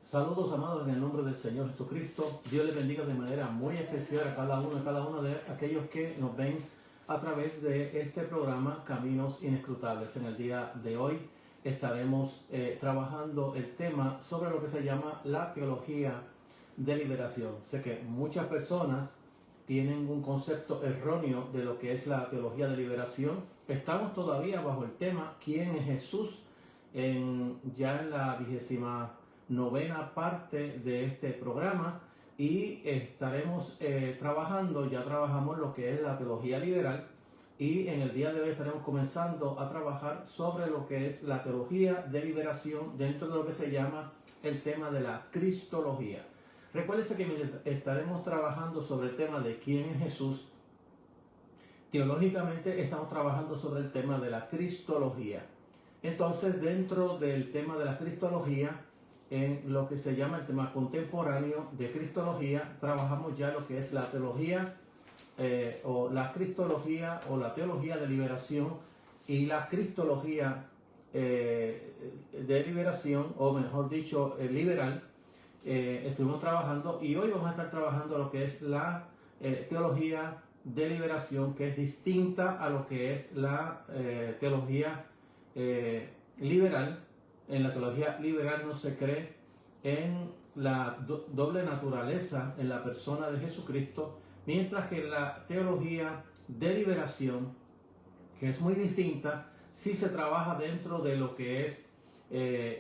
Saludos, amados, en el nombre del Señor Jesucristo. Dios les bendiga de manera muy especial a cada uno de aquellos que nos ven a través de este programa Caminos Inescrutables. En el día de hoy estaremos trabajando el tema sobre lo que se llama la teología de liberación. Sé que muchas personas tienen un concepto erróneo de lo que es la teología de liberación. Estamos todavía bajo el tema ¿quién es Jesús? Ya en la 29ª parte de este programa, y estaremos ya trabajamos lo que es la teología liberal, y en el día de hoy estaremos comenzando a trabajar sobre lo que es la teología de liberación dentro de lo que se llama el tema de la cristología. Recuérdense que estaremos trabajando sobre el tema de quién es Jesús. Teológicamente estamos trabajando sobre el tema de la cristología. Entonces, dentro del tema de la cristología, en lo que se llama el tema contemporáneo de cristología, trabajamos ya lo que es la teología o la cristología o la teología de liberación y la cristología de liberación, o mejor dicho, liberal. Estuvimos trabajando, y hoy vamos a estar trabajando lo que es la teología de liberación, que es distinta a lo que es la teología liberal. En la teología liberal no se cree en la doble naturaleza en la persona de Jesucristo, mientras que en la teología de liberación, que es muy distinta, sí se trabaja dentro de lo que es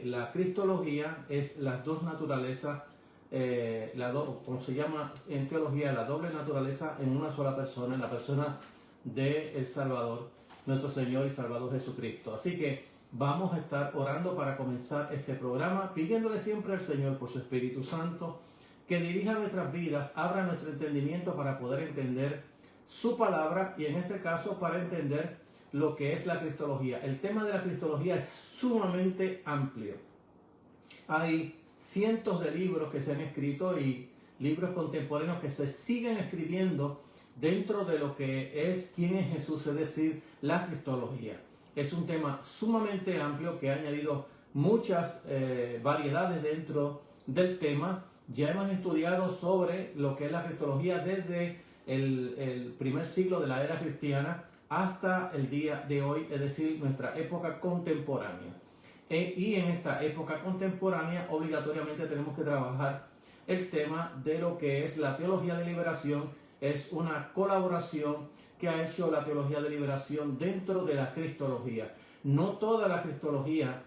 la cristología, es las dos naturalezas, como se llama en teología, la doble naturaleza en una sola persona, en la persona del Salvador, nuestro Señor y Salvador Jesucristo. Así que vamos a estar orando para comenzar este programa, pidiéndole siempre al Señor por su Espíritu Santo que dirija nuestras vidas, abra nuestro entendimiento para poder entender su palabra, y en este caso para entender lo que es la cristología. El tema de la cristología es sumamente amplio. Hay cientos de libros que se han escrito y libros contemporáneos que se siguen escribiendo dentro de lo que es quién es Jesús, es decir, la cristología. Es un tema sumamente amplio que ha añadido muchas variedades dentro del tema. Ya hemos estudiado sobre lo que es la cristología desde el primer siglo de la era cristiana hasta el día de hoy, es decir, nuestra época contemporánea. Y en esta época contemporánea obligatoriamente tenemos que trabajar el tema de lo que es la teología de liberación. Es una colaboración que ha hecho la teología de liberación dentro de la cristología. No toda la cristología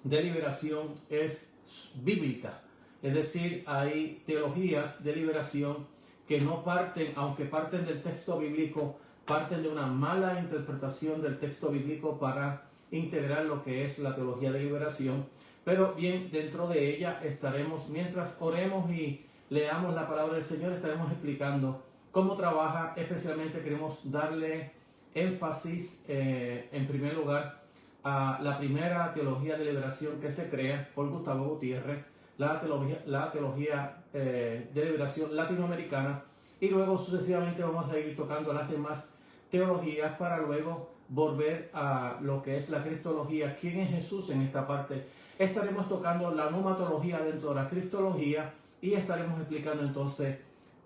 de liberación es bíblica. Es decir, hay teologías de liberación que no parten, aunque parten del texto bíblico, parten de una mala interpretación del texto bíblico para integrar lo que es la teología de liberación. Pero bien, dentro de ella estaremos, mientras oremos y leamos la palabra del Señor, estaremos explicando cómo trabaja. Especialmente queremos darle énfasis en primer lugar a la primera teología de liberación que se crea por Gustavo Gutiérrez, la teología de liberación latinoamericana, y luego sucesivamente vamos a ir tocando las demás teologías para luego volver a lo que es la cristología, quién es Jesús. En esta parte estaremos tocando la noumatología dentro de la cristología, y estaremos explicando entonces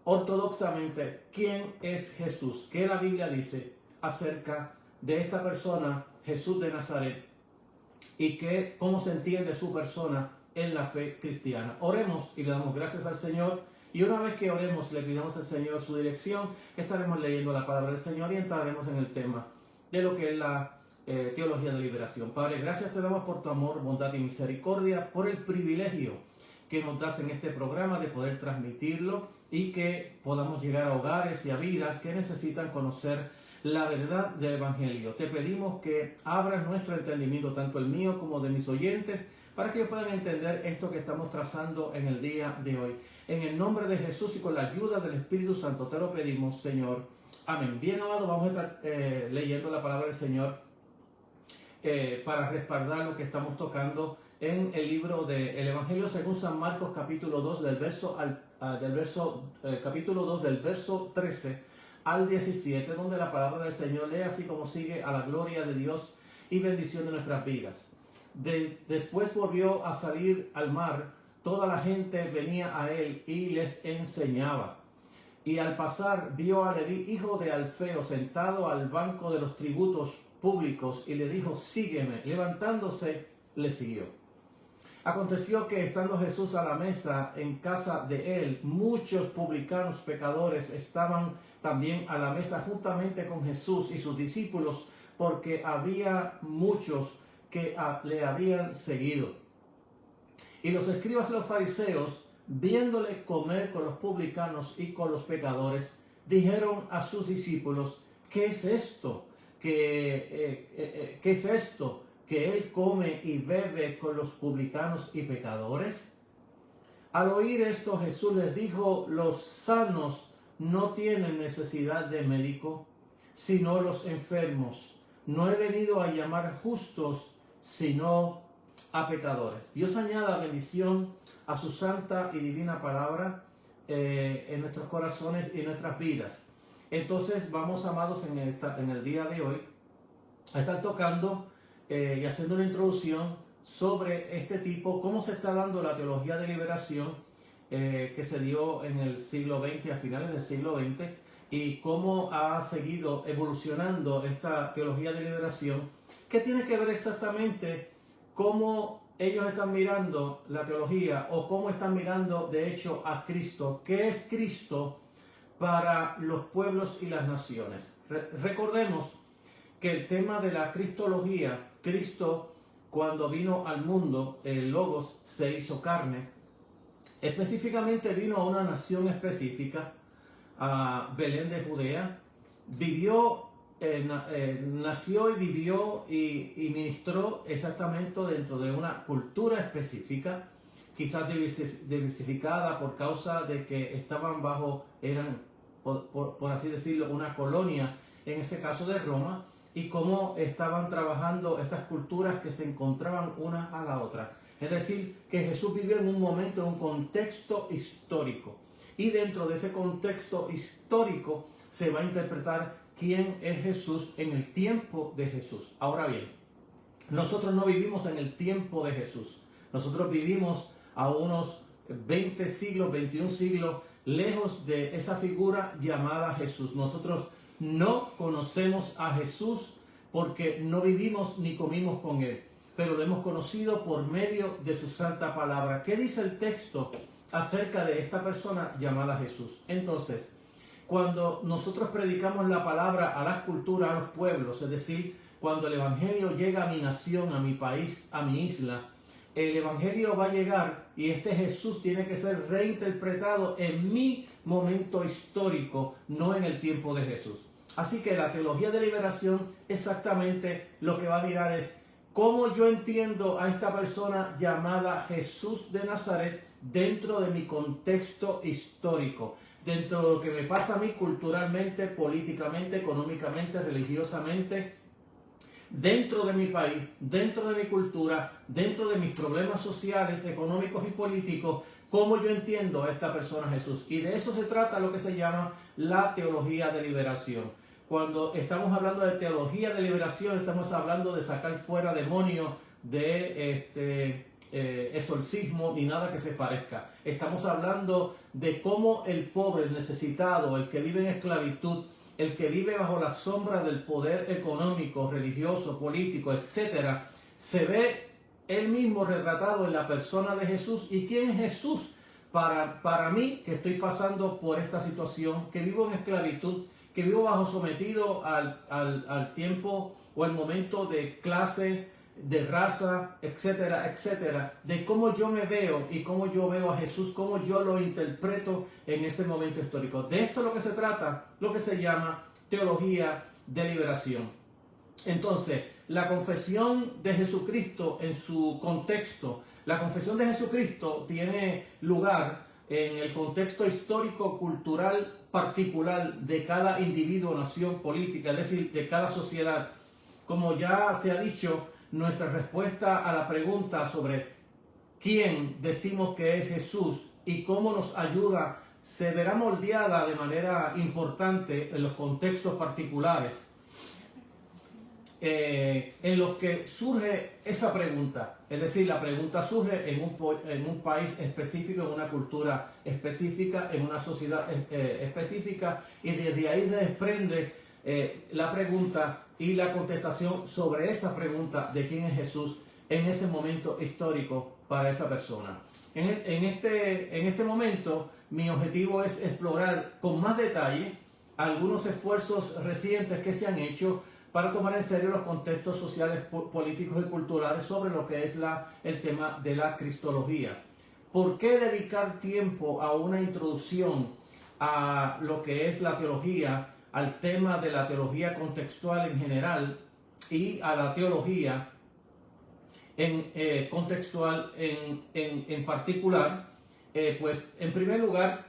ortodoxamente quién es Jesús, qué la Biblia dice acerca de esta persona, Jesús de Nazaret, y cómo se entiende su persona en la fe cristiana. Oremos y le damos gracias al Señor, y una vez que oremos le pidamos al Señor su dirección, estaremos leyendo la palabra del Señor y entraremos en el tema de lo que es la teología de liberación. Padre, gracias te damos por tu amor, bondad y misericordia, por el privilegio que nos das en este programa de poder transmitirlo, y que podamos llegar a hogares y a vidas que necesitan conocer la verdad del Evangelio. Te pedimos que abras nuestro entendimiento, tanto el mío como de mis oyentes, para que ellos puedan entender esto que estamos trazando en el día de hoy. En el nombre de Jesús y con la ayuda del Espíritu Santo te lo pedimos, Señor. Amén. Bien, amado, vamos a estar leyendo la palabra del Señor para respaldar lo que estamos tocando en el libro del Evangelio según San Marcos, capítulo 2, capítulo 2 del verso 13 al 17, donde la palabra del Señor lee así como sigue: a la gloria de Dios y bendición de nuestras vidas. Después volvió a salir al mar toda la gente venía a él y les enseñaba. Y al pasar vio a Leví, hijo de Alfeo, sentado al banco de los tributos públicos, y le dijo: sígueme. Levantándose, le siguió. Aconteció que, estando Jesús a la mesa en casa de él, muchos publicanos pecadores estaban también a la mesa juntamente con Jesús y sus discípulos, porque había muchos que le habían seguido. Y los escribas y los fariseos, viéndole comer con los publicanos y con los pecadores, dijeron a sus discípulos: ¿qué es esto? ¿Qué es esto? ¿Que él come y bebe con los publicanos y pecadores? Al oír esto, Jesús les dijo: los sanos no tienen necesidad de médico, sino los enfermos. No he venido a llamar justos, sino a pecadores. Dios añada bendición a su santa y divina palabra en nuestros corazones y en nuestras vidas. Entonces vamos, amados, en el día de hoy a estar tocando y haciendo una introducción sobre este tipo, cómo se está dando la teología de liberación que se dio en el siglo XX, a finales del siglo XX, y cómo ha seguido evolucionando esta teología de liberación, que tiene que ver exactamente cómo ellos están mirando la teología, o cómo están mirando de hecho a Cristo. ¿Qué es Cristo para los pueblos y las naciones? Recordemos que el tema de la cristología, Cristo, cuando vino al mundo, el Logos se hizo carne, específicamente vino a una nación específica, a Belén de Judea, nació y vivió y ministró exactamente dentro de una cultura específica, quizás diversificada por causa de que estaban eran, por así decirlo, una colonia, en ese caso de Roma, y cómo estaban trabajando estas culturas que se encontraban una a la otra. Es decir, que Jesús vivió en un momento, en un contexto histórico. Y dentro de ese contexto histórico se va a interpretar quién es Jesús en el tiempo de Jesús. Ahora bien, nosotros no vivimos en el tiempo de Jesús. Nosotros vivimos a unos 20 siglos, 21 siglos, lejos de esa figura llamada Jesús. Nosotros no conocemos a Jesús porque no vivimos ni comimos con Él, pero lo hemos conocido por medio de su santa palabra. ¿Qué dice el texto acerca de esta persona llamada Jesús? Entonces, cuando nosotros predicamos la palabra a las culturas, a los pueblos, es decir, cuando el Evangelio llega a mi nación, a mi país, a mi isla, el Evangelio va a llegar y este Jesús tiene que ser reinterpretado en mi momento histórico, no en el tiempo de Jesús. Así que la teología de liberación exactamente lo que va a mirar es cómo yo entiendo a esta persona llamada Jesús de Nazaret dentro de mi contexto histórico, dentro de lo que me pasa a mí culturalmente, políticamente, económicamente, religiosamente, dentro de mi país, dentro de mi cultura, dentro de mis problemas sociales, económicos y políticos, cómo yo entiendo a esta persona Jesús. Y de eso se trata lo que se llama la teología de liberación. Cuando estamos hablando de teología de liberación, estamos hablando de sacar fuera demonios, de exorcismo ni nada que se parezca. Estamos hablando de cómo el pobre, el necesitado, el que vive en esclavitud, el que vive bajo la sombra del poder económico, religioso, político, etcétera, se ve él mismo retratado en la persona de Jesús. ¿Y quién es Jesús para mí, que estoy pasando por esta situación, que vivo en esclavitud, que vivo sometido al tiempo o el momento de clase, de raza, etcétera, etcétera, de cómo yo me veo y cómo yo veo a Jesús, cómo yo lo interpreto en ese momento histórico? De esto es lo que se trata, lo que se llama teología de liberación. Entonces, la confesión de Jesucristo en su contexto, la confesión de Jesucristo tiene lugar en el contexto histórico, cultural, particular de cada individuo, nación, política, es decir, de cada sociedad. Como ya se ha dicho, nuestra respuesta a la pregunta sobre quién decimos que es Jesús y cómo nos ayuda se verá moldeada de manera importante en los contextos particulares. en los que surge esa pregunta. Es decir, la pregunta surge en un país específico, en una cultura específica, en una sociedad específica, y desde ahí se desprende la pregunta y la contestación sobre esa pregunta de quién es Jesús en ese momento histórico para esa persona. En este momento, mi objetivo es explorar con más detalle algunos esfuerzos recientes que se han hecho para tomar en serio los contextos sociales, políticos y culturales sobre lo que es el tema de la cristología. ¿Por qué dedicar tiempo a una introducción a lo que es la teología, al tema de la teología contextual en general y a la teología contextual en particular? Pues en primer lugar,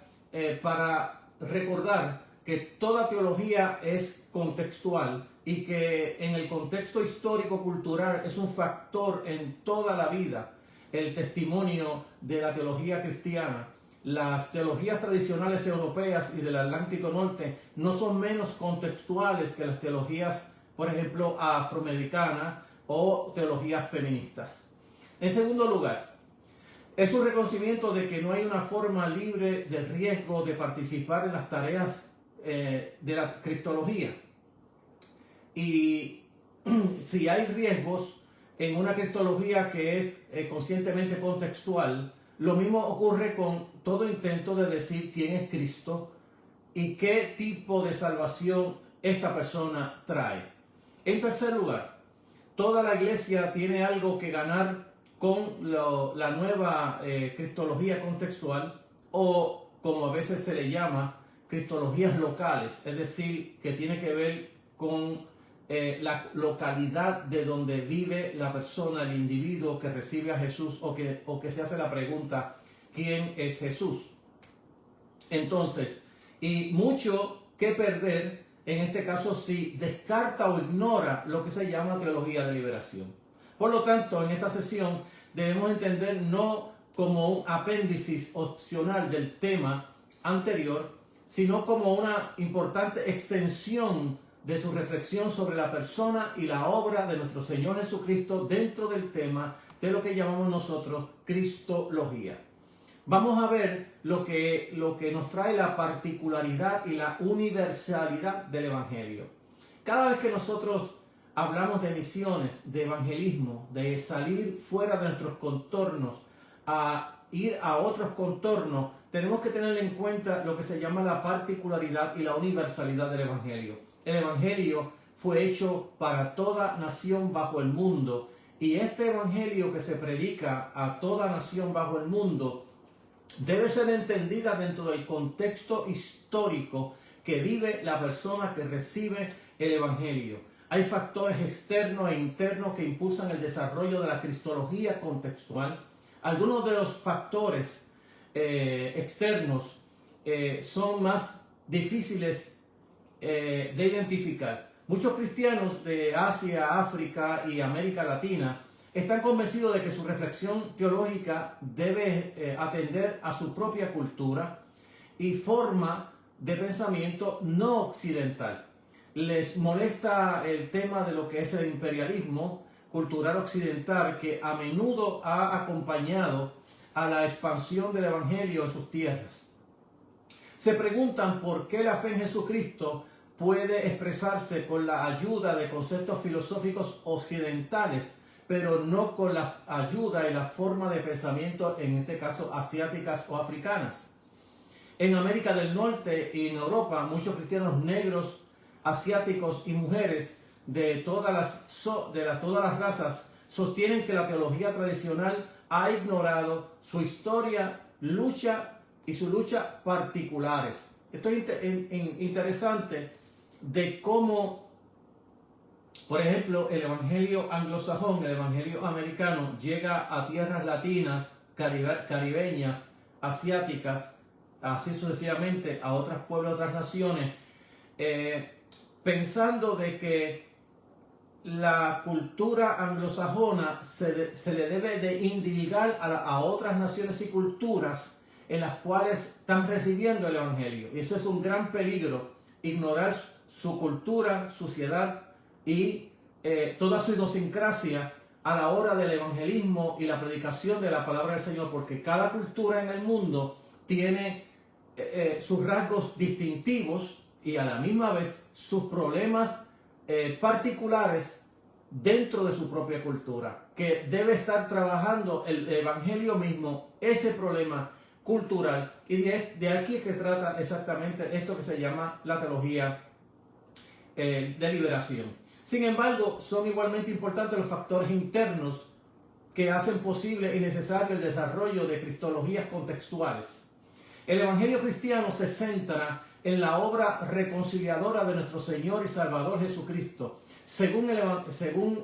para recordar que toda teología es contextual y que en el contexto histórico-cultural es un factor en toda la vida. El testimonio de la teología cristiana, las teologías tradicionales europeas y del Atlántico Norte no son menos contextuales que las teologías, por ejemplo, afroamericanas o teologías feministas. En segundo lugar, es un reconocimiento de que no hay una forma libre de riesgo de participar en las tareas de la cristología. Y si hay riesgos en una cristología que es conscientemente contextual, lo mismo ocurre con todo intento de decir quién es Cristo y qué tipo de salvación esta persona trae. En tercer lugar, toda la iglesia tiene algo que ganar con la nueva cristología contextual, o como a veces se le llama, cristologías locales, es decir, que tiene que ver con la localidad de donde vive la persona, el individuo que recibe a Jesús o que se hace la pregunta, ¿quién es Jesús? Entonces, y mucho que perder en este caso si descarta o ignora lo que se llama teología de liberación. Por lo tanto, en esta sesión debemos entender no como un apéndice opcional del tema anterior, sino como una importante extensión de su reflexión sobre la persona y la obra de nuestro Señor Jesucristo dentro del tema de lo que llamamos nosotros cristología. Vamos a ver lo que nos trae la particularidad y la universalidad del Evangelio. Cada vez que nosotros hablamos de misiones, de evangelismo, de salir fuera de nuestros contornos, a ir a otros contornos, tenemos que tener en cuenta lo que se llama la particularidad y la universalidad del Evangelio. El Evangelio fue hecho para toda nación bajo el mundo, y este Evangelio que se predica a toda nación bajo el mundo debe ser entendida dentro del contexto histórico que vive la persona que recibe el Evangelio. Hay factores externos e internos que impulsan el desarrollo de la cristología contextual. Algunos de los factores externos son más difíciles de identificar. Muchos cristianos de Asia, África y América Latina están convencidos de que su reflexión teológica debe atender a su propia cultura y forma de pensamiento no occidental. Les molesta el tema de lo que es el imperialismo cultural occidental, que a menudo ha acompañado a la expansión del Evangelio en sus tierras. Se preguntan por qué la fe en Jesucristo puede expresarse con la ayuda de conceptos filosóficos occidentales, pero no con la ayuda y la forma de pensamiento, en este caso asiáticas o africanas. En América del Norte y en Europa, muchos cristianos negros, asiáticos y mujeres de todas las razas sostienen que la teología tradicional ha ignorado su historia, lucha y su lucha particulares. Esto es interesante de cómo, por ejemplo, el evangelio anglosajón, el evangelio americano, llega a tierras latinas, caribeñas, asiáticas, así sucesivamente a otros pueblos, otras naciones, pensando de que la cultura anglosajona se le debe de indilgar a otras naciones y culturas en las cuales están recibiendo el evangelio. Y eso es un gran peligro, ignorar su cultura, sociedad y toda su idiosincrasia a la hora del evangelismo y la predicación de la palabra del Señor, porque cada cultura en el mundo tiene sus rasgos distintivos y a la misma vez sus problemas particulares dentro de su propia cultura, que debe estar trabajando el evangelio mismo, ese problema cultural, y de aquí es que trata exactamente esto que se llama la teología de liberación. Sin embargo, son igualmente importantes los factores internos que hacen posible y necesario el desarrollo de cristologías contextuales. El evangelio cristiano se centra en la obra reconciliadora de nuestro Señor y Salvador Jesucristo. Según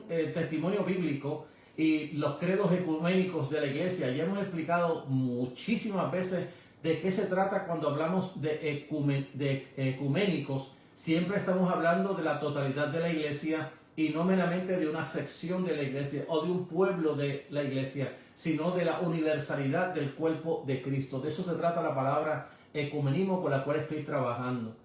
el testimonio bíblico y los credos ecuménicos de la iglesia, ya hemos explicado muchísimas veces de qué se trata cuando hablamos de ecuménicos. Siempre estamos hablando de la totalidad de la iglesia y no meramente de una sección de la iglesia o de un pueblo de la iglesia, sino de la universalidad del cuerpo de Cristo. De eso se trata la palabra ecumenismo con la cual estoy trabajando.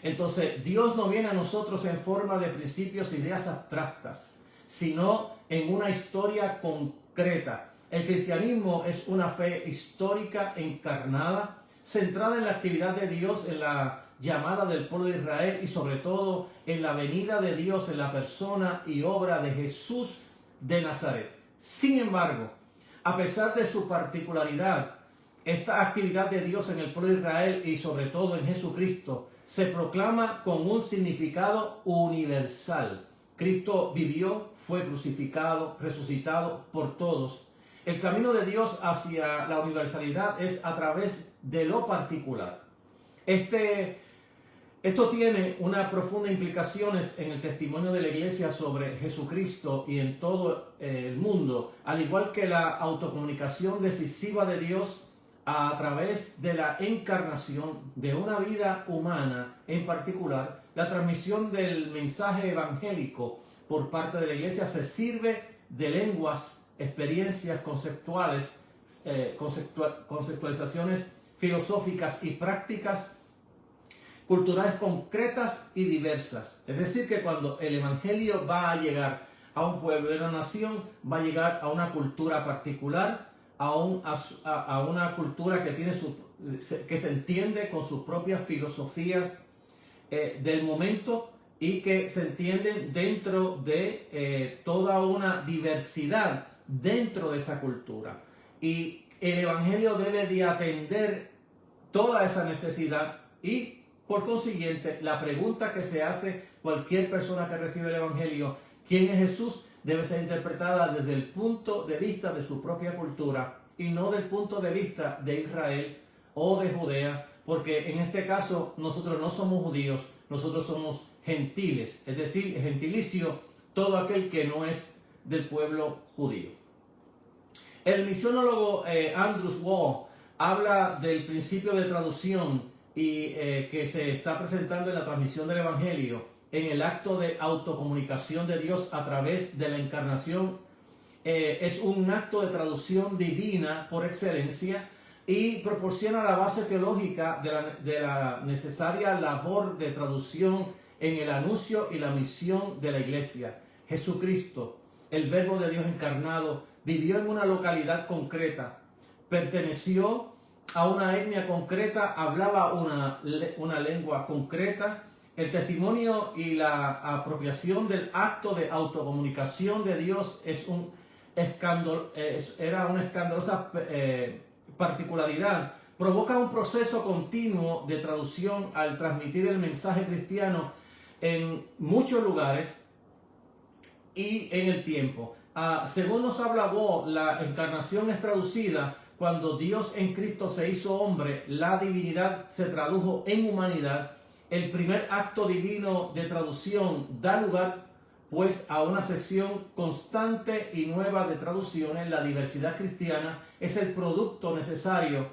Entonces, Dios no viene a nosotros en forma de principios e ideas abstractas, sino en una historia concreta. El cristianismo es una fe histórica encarnada, centrada en la actividad de Dios, en la llamada del pueblo de Israel y sobre todo en la venida de Dios en la persona y obra de Jesús de Nazaret. Sin embargo, a pesar de su particularidad, esta actividad de Dios en el pueblo de Israel y sobre todo en Jesucristo se proclama con un significado universal. Cristo vivió, fue crucificado, resucitado por todos. El camino de Dios hacia la universalidad es a través de lo particular. Esto tiene una profunda implicaciones en el testimonio de la iglesia sobre Jesucristo y en todo el mundo, al igual que la autocomunicación decisiva de Dios a través de la encarnación de una vida humana, en particular, la transmisión del mensaje evangélico por parte de la iglesia se sirve de lenguas, experiencias conceptuales, conceptualizaciones filosóficas y prácticas culturales concretas y diversas. Es decir, que cuando el evangelio va a llegar a un pueblo de una nación, va a llegar a una cultura particular, a una cultura que que se entiende con sus propias filosofías del momento y que se entienden dentro de toda una diversidad dentro de esa cultura. Y el evangelio debe de atender toda esa necesidad y por consiguiente la pregunta que se hace cualquier persona que recibe el evangelio, ¿quién es Jesús?, debe ser interpretada desde el punto de vista de su propia cultura y no del punto de vista de Israel o de Judea, porque en este caso nosotros no somos judíos, nosotros somos gentiles, es decir, gentilicio, todo aquel que no es del pueblo judío. El misionólogo Andrew Wall habla del principio de traducción y que se está presentando en la transmisión del evangelio en el acto de autocomunicación de Dios a través de la encarnación. Es un acto de traducción divina por excelencia y proporciona la base teológica de la necesaria labor de traducción en el anuncio y la misión de la iglesia. Jesucristo, el Verbo de Dios encarnado, vivió en una localidad concreta, perteneció a una etnia concreta, hablaba una lengua concreta. El testimonio y la apropiación del acto de autocomunicación de Dios era una escandalosa particularidad. Provoca un proceso continuo de traducción al transmitir el mensaje cristiano en muchos lugares y en el tiempo. Según nos habla Wall, la encarnación es traducida cuando Dios en Cristo se hizo hombre, la divinidad se tradujo en humanidad. El primer acto divino de traducción da lugar pues a una sección constante y nueva de traducciones. La diversidad cristiana es el producto necesario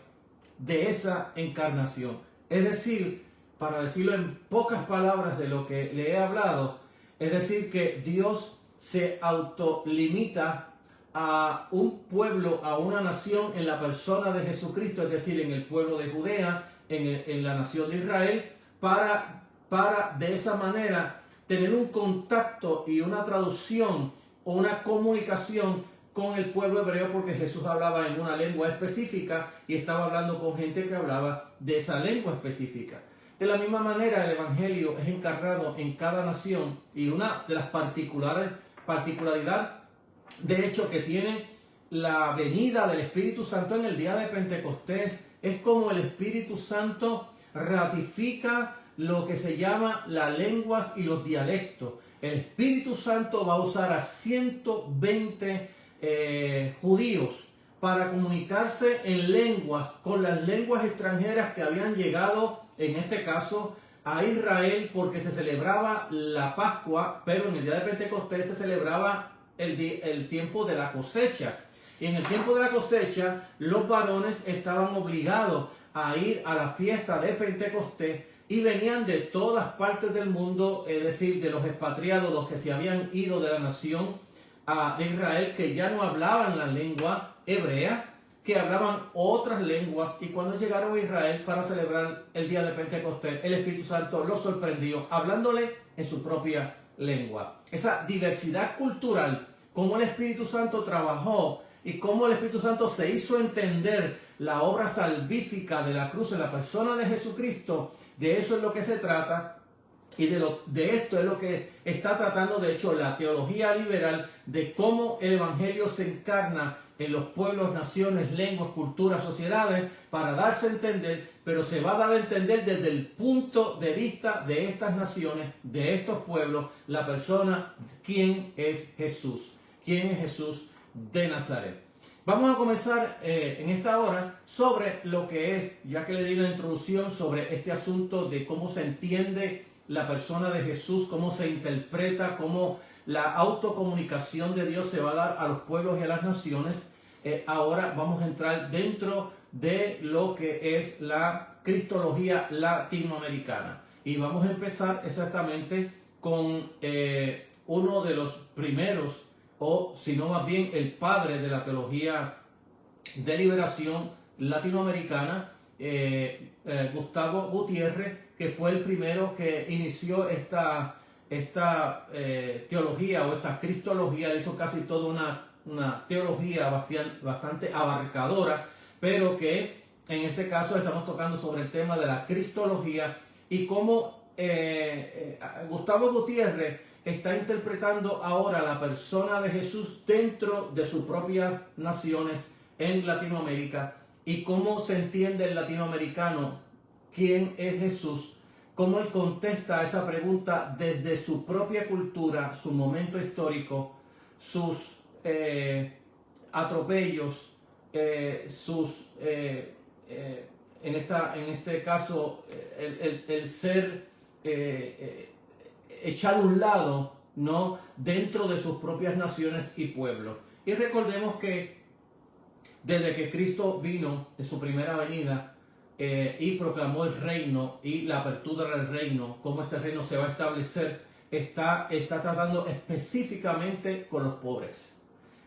de esa encarnación. Es decir, para decirlo en pocas palabras de lo que le he hablado, es decir que Dios se autolimita a un pueblo, a una nación en la persona de Jesucristo, es decir, en el pueblo de Judea, en la nación de Israel, para de esa manera tener un contacto y una traducción o una comunicación con el pueblo hebreo, porque Jesús hablaba en una lengua específica y estaba hablando con gente que hablaba de esa lengua específica. De la misma manera, el Evangelio es encarnado en cada nación, y una de las particularidades de hecho que tiene la venida del Espíritu Santo en el día de Pentecostés es como el Espíritu Santo ratifica lo que se llama las lenguas y los dialectos. El Espíritu Santo va a usar a 120 judíos para comunicarse en lenguas con las lenguas extranjeras que habían llegado, en este caso, a Israel, porque se celebraba la Pascua, pero en el día de Pentecostés se celebraba el tiempo de la cosecha. Y en el tiempo de la cosecha, los varones estaban obligados a ir a la fiesta de Pentecostés y venían de todas partes del mundo, es decir, de los expatriados, los que se habían ido de la nación de Israel, que ya no hablaban la lengua hebrea, que hablaban otras lenguas, y cuando llegaron a Israel para celebrar el día de Pentecostés, el Espíritu Santo los sorprendió hablándole en su propia lengua. Esa diversidad cultural, cómo el Espíritu Santo trabajó y cómo el Espíritu Santo se hizo entender la obra salvífica de la cruz en la persona de Jesucristo, de eso es lo que se trata. Y de esto es lo que está tratando, de hecho, la teología liberal, de cómo el Evangelio se encarna en los pueblos, naciones, lenguas, culturas, sociedades, para darse a entender, pero se va a dar a entender desde el punto de vista de estas naciones, de estos pueblos, la persona, quién es Jesús, quién es Jesús de Nazaret. Vamos a comenzar en esta hora sobre lo que es, ya que le di la introducción sobre este asunto de cómo se entiende la persona de Jesús, cómo se interpreta, cómo la autocomunicación de Dios se va a dar a los pueblos y a las naciones. Ahora vamos a entrar dentro de lo que es la cristología latinoamericana. Y vamos a empezar exactamente con uno de los primeros, o si no más bien el padre de la teología de liberación latinoamericana, Gustavo Gutiérrez, que fue el primero que inició esta teología o esta cristología. Hizo casi toda una teología bastante abarcadora, pero que en este caso estamos tocando sobre el tema de la cristología y cómo Gustavo Gutiérrez está interpretando ahora la persona de Jesús dentro de sus propias naciones en Latinoamérica, y cómo se entiende el latinoamericano quién es Jesús, cómo él contesta a esa pregunta desde su propia cultura, su momento histórico, sus atropellos, en este caso el ser echado a un lado, ¿no?, dentro de sus propias naciones y pueblos. Y recordemos que desde que Cristo vino en su primera venida y proclamó el reino y la apertura del reino, cómo este reino se va a establecer, está tratando específicamente con los pobres.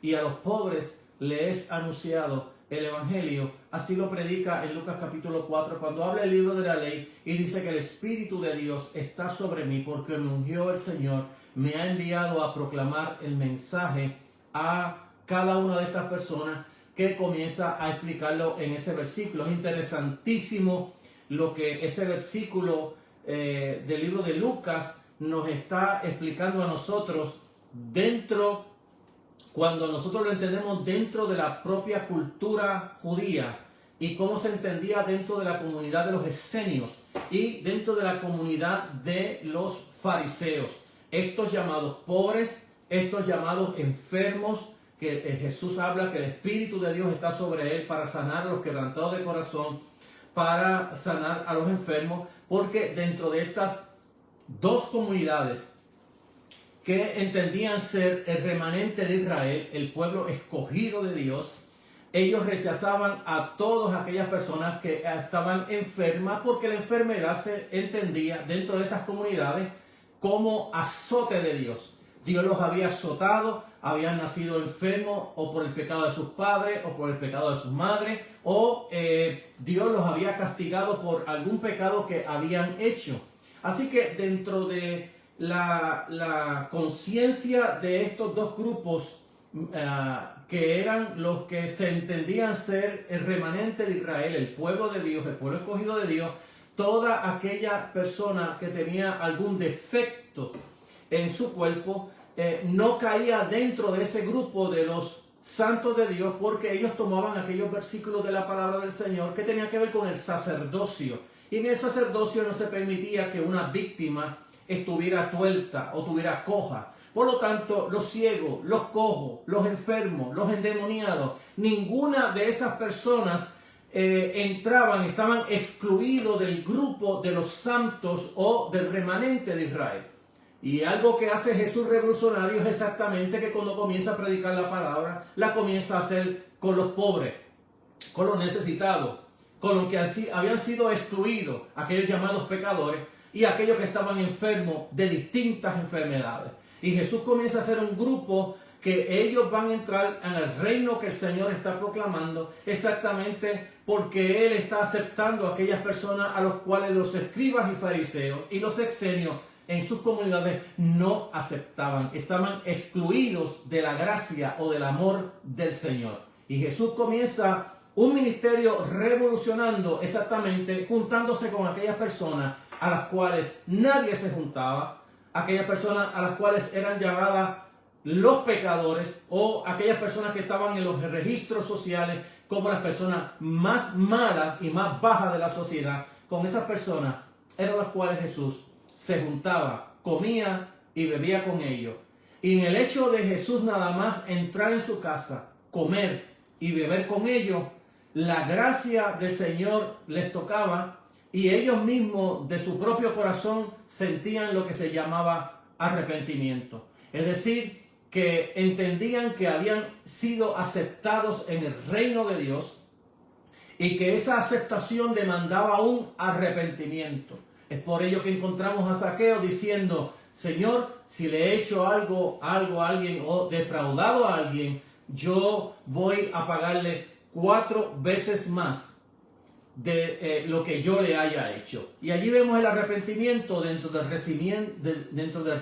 Y a los pobres les es anunciado el Evangelio. Así lo predica en Lucas capítulo 4, cuando habla el libro de la ley y dice que el Espíritu de Dios está sobre mí porque me ungió el Señor, me ha enviado a proclamar el mensaje a cada una de estas personas, que comienza a explicarlo en ese versículo. Es interesantísimo lo que ese versículo del libro de Lucas nos está explicando a nosotros cuando nosotros lo entendemos dentro de la propia cultura judía y cómo se entendía dentro de la comunidad de los esenios y dentro de la comunidad de los fariseos. Estos llamados pobres, estos llamados enfermos, que Jesús habla que el Espíritu de Dios está sobre él para sanar a los quebrantados de corazón, para sanar a los enfermos, porque dentro de estas dos comunidades que entendían ser el remanente de Israel, el pueblo escogido de Dios, ellos rechazaban a todas aquellas personas que estaban enfermas, porque la enfermedad se entendía dentro de estas comunidades como azote de Dios. Dios los había azotado, habían nacido enfermos o por el pecado de sus padres o por el pecado de sus madres, o Dios los había castigado por algún pecado que habían hecho. Así que dentro de la conciencia de estos dos grupos, que eran los que se entendían ser el remanente de Israel, el pueblo de Dios, el pueblo escogido de Dios, toda aquella persona que tenía algún defecto en su cuerpo, no caía dentro de ese grupo de los santos de Dios, porque ellos tomaban aquellos versículos de la palabra del Señor que tenían que ver con el sacerdocio. Y en el sacerdocio no se permitía que una víctima estuviera tuerta o tuviera coja. Por lo tanto, los ciegos, los cojos, los enfermos, los endemoniados, ninguna de esas personas estaban excluidos del grupo de los santos o del remanente de Israel. Y algo que hace Jesús revolucionario es exactamente que cuando comienza a predicar la palabra, la comienza a hacer con los pobres, con los necesitados, con los que habían sido excluidos, aquellos llamados pecadores, y aquellos que estaban enfermos de distintas enfermedades. Y Jesús comienza a hacer un grupo que ellos van a entrar en el reino que el Señor está proclamando, exactamente porque Él está aceptando a aquellas personas a los cuales los escribas y fariseos y los exenios en sus comunidades no aceptaban, estaban excluidos de la gracia o del amor del Señor. Y Jesús comienza un ministerio revolucionando, exactamente juntándose con aquellas personas a las cuales nadie se juntaba, aquellas personas a las cuales eran llamadas los pecadores, o aquellas personas que estaban en los registros sociales como las personas más malas y más bajas de la sociedad. Con esas personas eran las cuales Jesús se juntaba, comía y bebía con ellos. Y en el hecho de Jesús nada más entrar en su casa, comer y beber con ellos, la gracia del Señor les tocaba y ellos mismos de su propio corazón sentían lo que se llamaba arrepentimiento. Es decir, que entendían que habían sido aceptados en el reino de Dios y que esa aceptación demandaba un arrepentimiento. Es por ello que encontramos a Zaqueo diciendo: Señor, si le he hecho algo a alguien o defraudado a alguien, yo voy a pagarle 4 veces más de lo que yo le haya hecho. Y allí vemos el arrepentimiento dentro del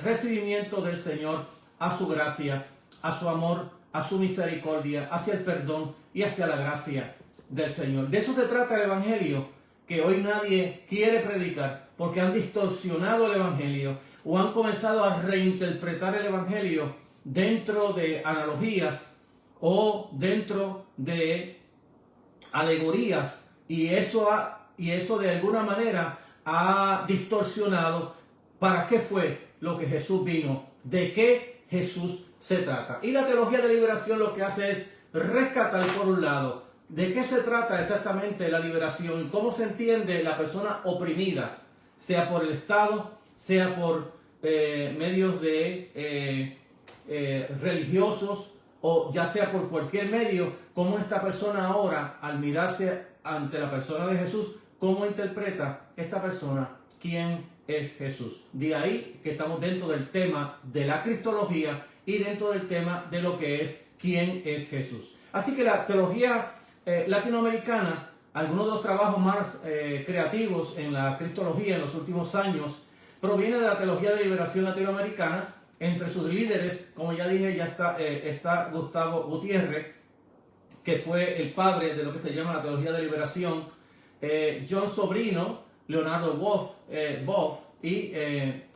recibimiento del Señor a su gracia, a su amor, a su misericordia, hacia el perdón y hacia la gracia del Señor. De eso se trata el Evangelio, que hoy nadie quiere predicar porque han distorsionado el Evangelio o han comenzado a reinterpretar el Evangelio dentro de analogías o dentro de alegorías, y eso de alguna manera ha distorsionado para qué fue lo que Jesús vino, de qué Jesús se trata. Y la teología de liberación lo que hace es rescatar, por un lado, de qué se trata exactamente la liberación, cómo se entiende la persona oprimida, sea por el Estado, sea por medios de religiosos, o ya sea por cualquier medio, cómo esta persona ahora, al mirarse ante la persona de Jesús, cómo interpreta esta persona quién es Jesús. De ahí que estamos dentro del tema de la cristología y dentro del tema de lo que es quién es Jesús. Así que la teología latinoamericana, algunos de los trabajos más creativos en la cristología en los últimos años, proviene de la teología de liberación latinoamericana. Entre sus líderes, como ya dije, ya está Gustavo Gutiérrez, que fue el padre de lo que se llama la teología de liberación, John Sobrino, Leonardo Boff y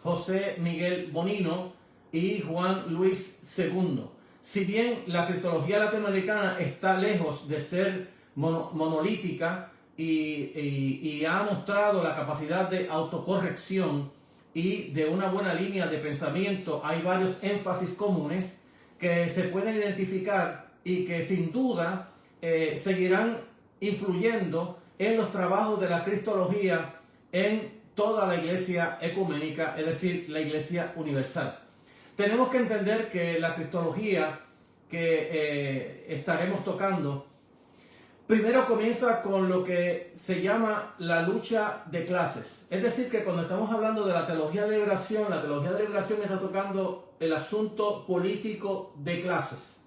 José Miguel Bonino y Juan Luis II. Si bien la cristología latinoamericana está lejos de ser monolítica y ha mostrado la capacidad de autocorrección y de una buena línea de pensamiento, hay varios énfasis comunes que se pueden identificar y que sin duda seguirán influyendo en los trabajos de la cristología en toda la iglesia ecuménica, es decir, la iglesia universal. Tenemos que entender que la cristología que estaremos tocando primero comienza con lo que se llama la lucha de clases. Es decir, que cuando estamos hablando de la teología de liberación, la teología de liberación está tocando el asunto político de clases,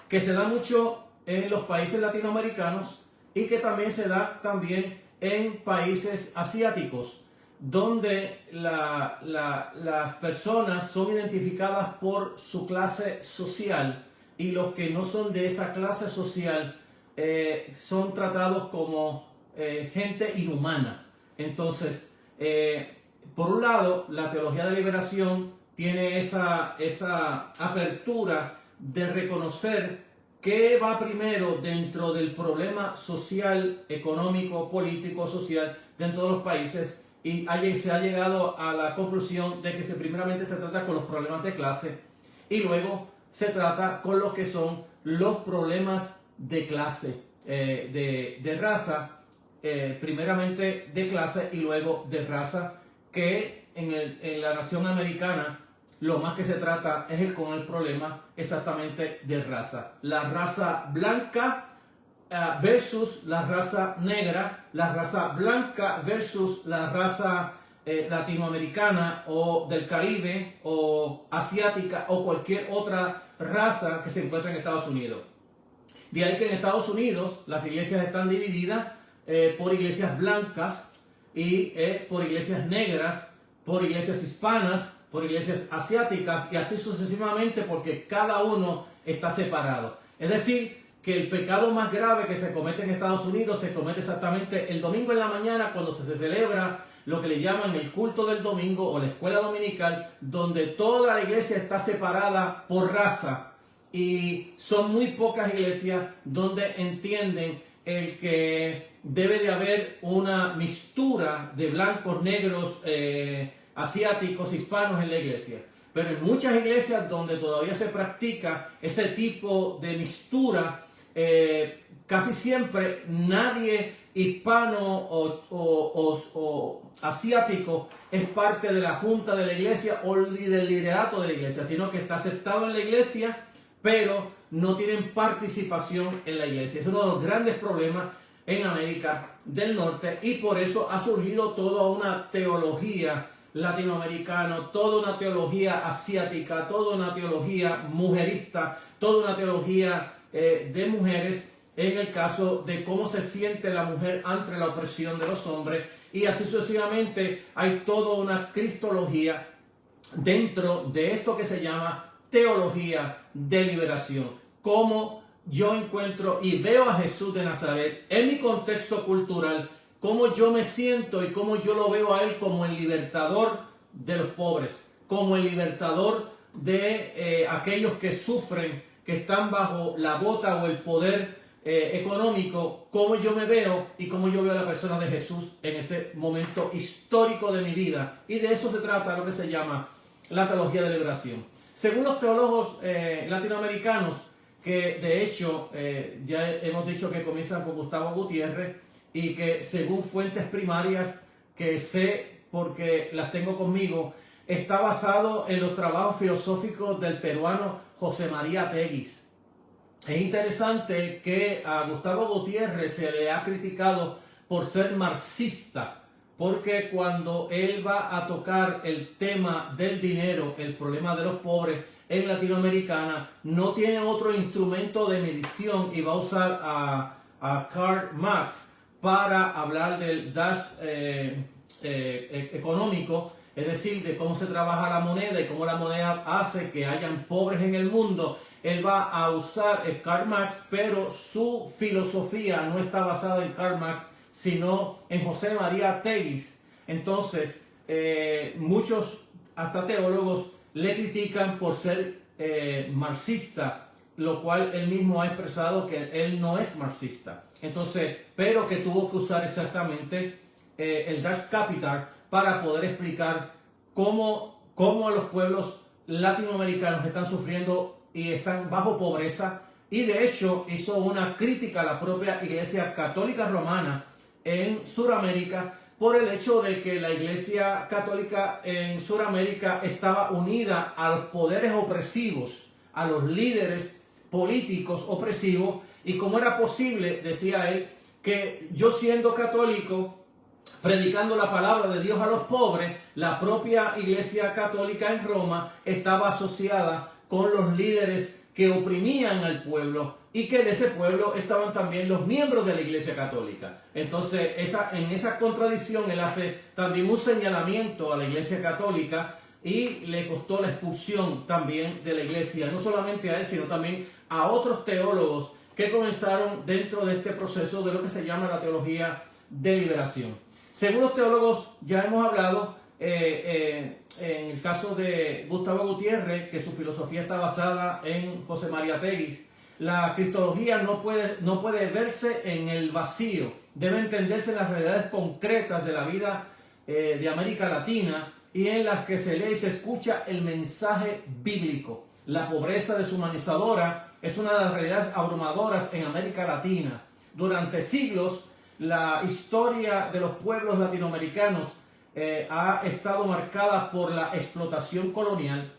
que se da mucho en los países latinoamericanos y que también se da también en países asiáticos. donde las personas son identificadas por su clase social y los que no son de esa clase social son tratados como gente inhumana. Entonces, por un lado, la teología de liberación tiene esa apertura de reconocer qué va primero dentro del problema social, económico, político, social dentro de los países, y se ha llegado a la conclusión de que primeramente se trata con los problemas de clase y luego se trata con lo que son los problemas de clase, de raza, primeramente de clase y luego de raza, que en la nación americana lo más que se trata es con el problema exactamente de raza. La raza blanca versus la raza negra, la raza blanca versus la raza latinoamericana o del Caribe o asiática o cualquier otra raza que se encuentra en Estados Unidos. De ahí que en Estados Unidos las iglesias están divididas por iglesias blancas y por iglesias negras, por iglesias hispanas, por iglesias asiáticas y así sucesivamente, porque cada uno está separado. Es decir, que el pecado más grave que se comete en Estados Unidos se comete exactamente el domingo en la mañana, cuando se celebra lo que le llaman el culto del domingo o la escuela dominical, donde toda la iglesia está separada por raza, y son muy pocas iglesias donde entienden el que debe de haber una mixtura de blancos, negros, asiáticos, hispanos en la iglesia. Pero en muchas iglesias donde todavía se practica ese tipo de mixtura, casi siempre nadie hispano o asiático es parte de la junta de la iglesia o del liderato de la iglesia, sino que está aceptado en la iglesia, pero no tienen participación en la iglesia. Es uno de los grandes problemas en América del Norte, y por eso ha surgido toda una teología latinoamericana, toda una teología asiática, toda una teología mujerista, toda una teología de mujeres en el caso de cómo se siente la mujer ante la opresión de los hombres, y así sucesivamente. Hay toda una cristología dentro de esto que se llama teología de liberación. Cómo yo encuentro y veo a Jesús de Nazaret en mi contexto cultural, cómo yo me siento y cómo yo lo veo a Él como el libertador de los pobres, como el libertador de aquellos que sufren, que están bajo la bota o el poder económico. Cómo yo me veo y cómo yo veo a la persona de Jesús en ese momento histórico de mi vida. Y de eso se trata lo que se llama la teología de liberación. Según los teólogos latinoamericanos, que de hecho ya hemos dicho que comienzan por Gustavo Gutiérrez, y que según fuentes primarias que sé porque las tengo conmigo, está basado en los trabajos filosóficos del peruano José María Teguis. Es interesante que a Gustavo Gutiérrez se le ha criticado por ser marxista, porque cuando él va a tocar el tema del dinero, el problema de los pobres en Latinoamericana, no tiene otro instrumento de medición y va a usar a Karl Marx para hablar del dash económico, es decir, de cómo se trabaja la moneda y cómo la moneda hace que hayan pobres en el mundo. Él va a usar Karl Marx, pero su filosofía no está basada en Karl Marx, sino en José María Teguis. Entonces, muchos, hasta teólogos, le critican por ser marxista, lo cual él mismo ha expresado que él no es marxista. Entonces, pero que tuvo que usar exactamente el Das Kapital para poder explicar cómo los pueblos latinoamericanos están sufriendo y están bajo pobreza, y de hecho hizo una crítica a la propia Iglesia Católica Romana en Sudamérica por el hecho de que la Iglesia Católica en Sudamérica estaba unida a los poderes opresivos, a los líderes políticos opresivos, y cómo era posible, decía él, que yo siendo católico, predicando la palabra de Dios a los pobres, la propia Iglesia Católica en Roma estaba asociada con los líderes que oprimían al pueblo y que de ese pueblo estaban también los miembros de la Iglesia Católica. Entonces, en esa contradicción él hace también un señalamiento a la Iglesia Católica y le costó la expulsión también de la Iglesia, no solamente a él, sino también a otros teólogos que comenzaron dentro de este proceso de lo que se llama la teología de liberación. Según los teólogos, ya hemos hablado, en el caso de Gustavo Gutiérrez, que su filosofía está basada en José María Teguis, la cristología no puede verse en el vacío, debe entenderse en las realidades concretas de la vida de América Latina y en las que se lee y se escucha el mensaje bíblico. La pobreza deshumanizadora es una de las realidades abrumadoras en América Latina. Durante siglos, la historia de los pueblos latinoamericanos ha estado marcada por la explotación colonial,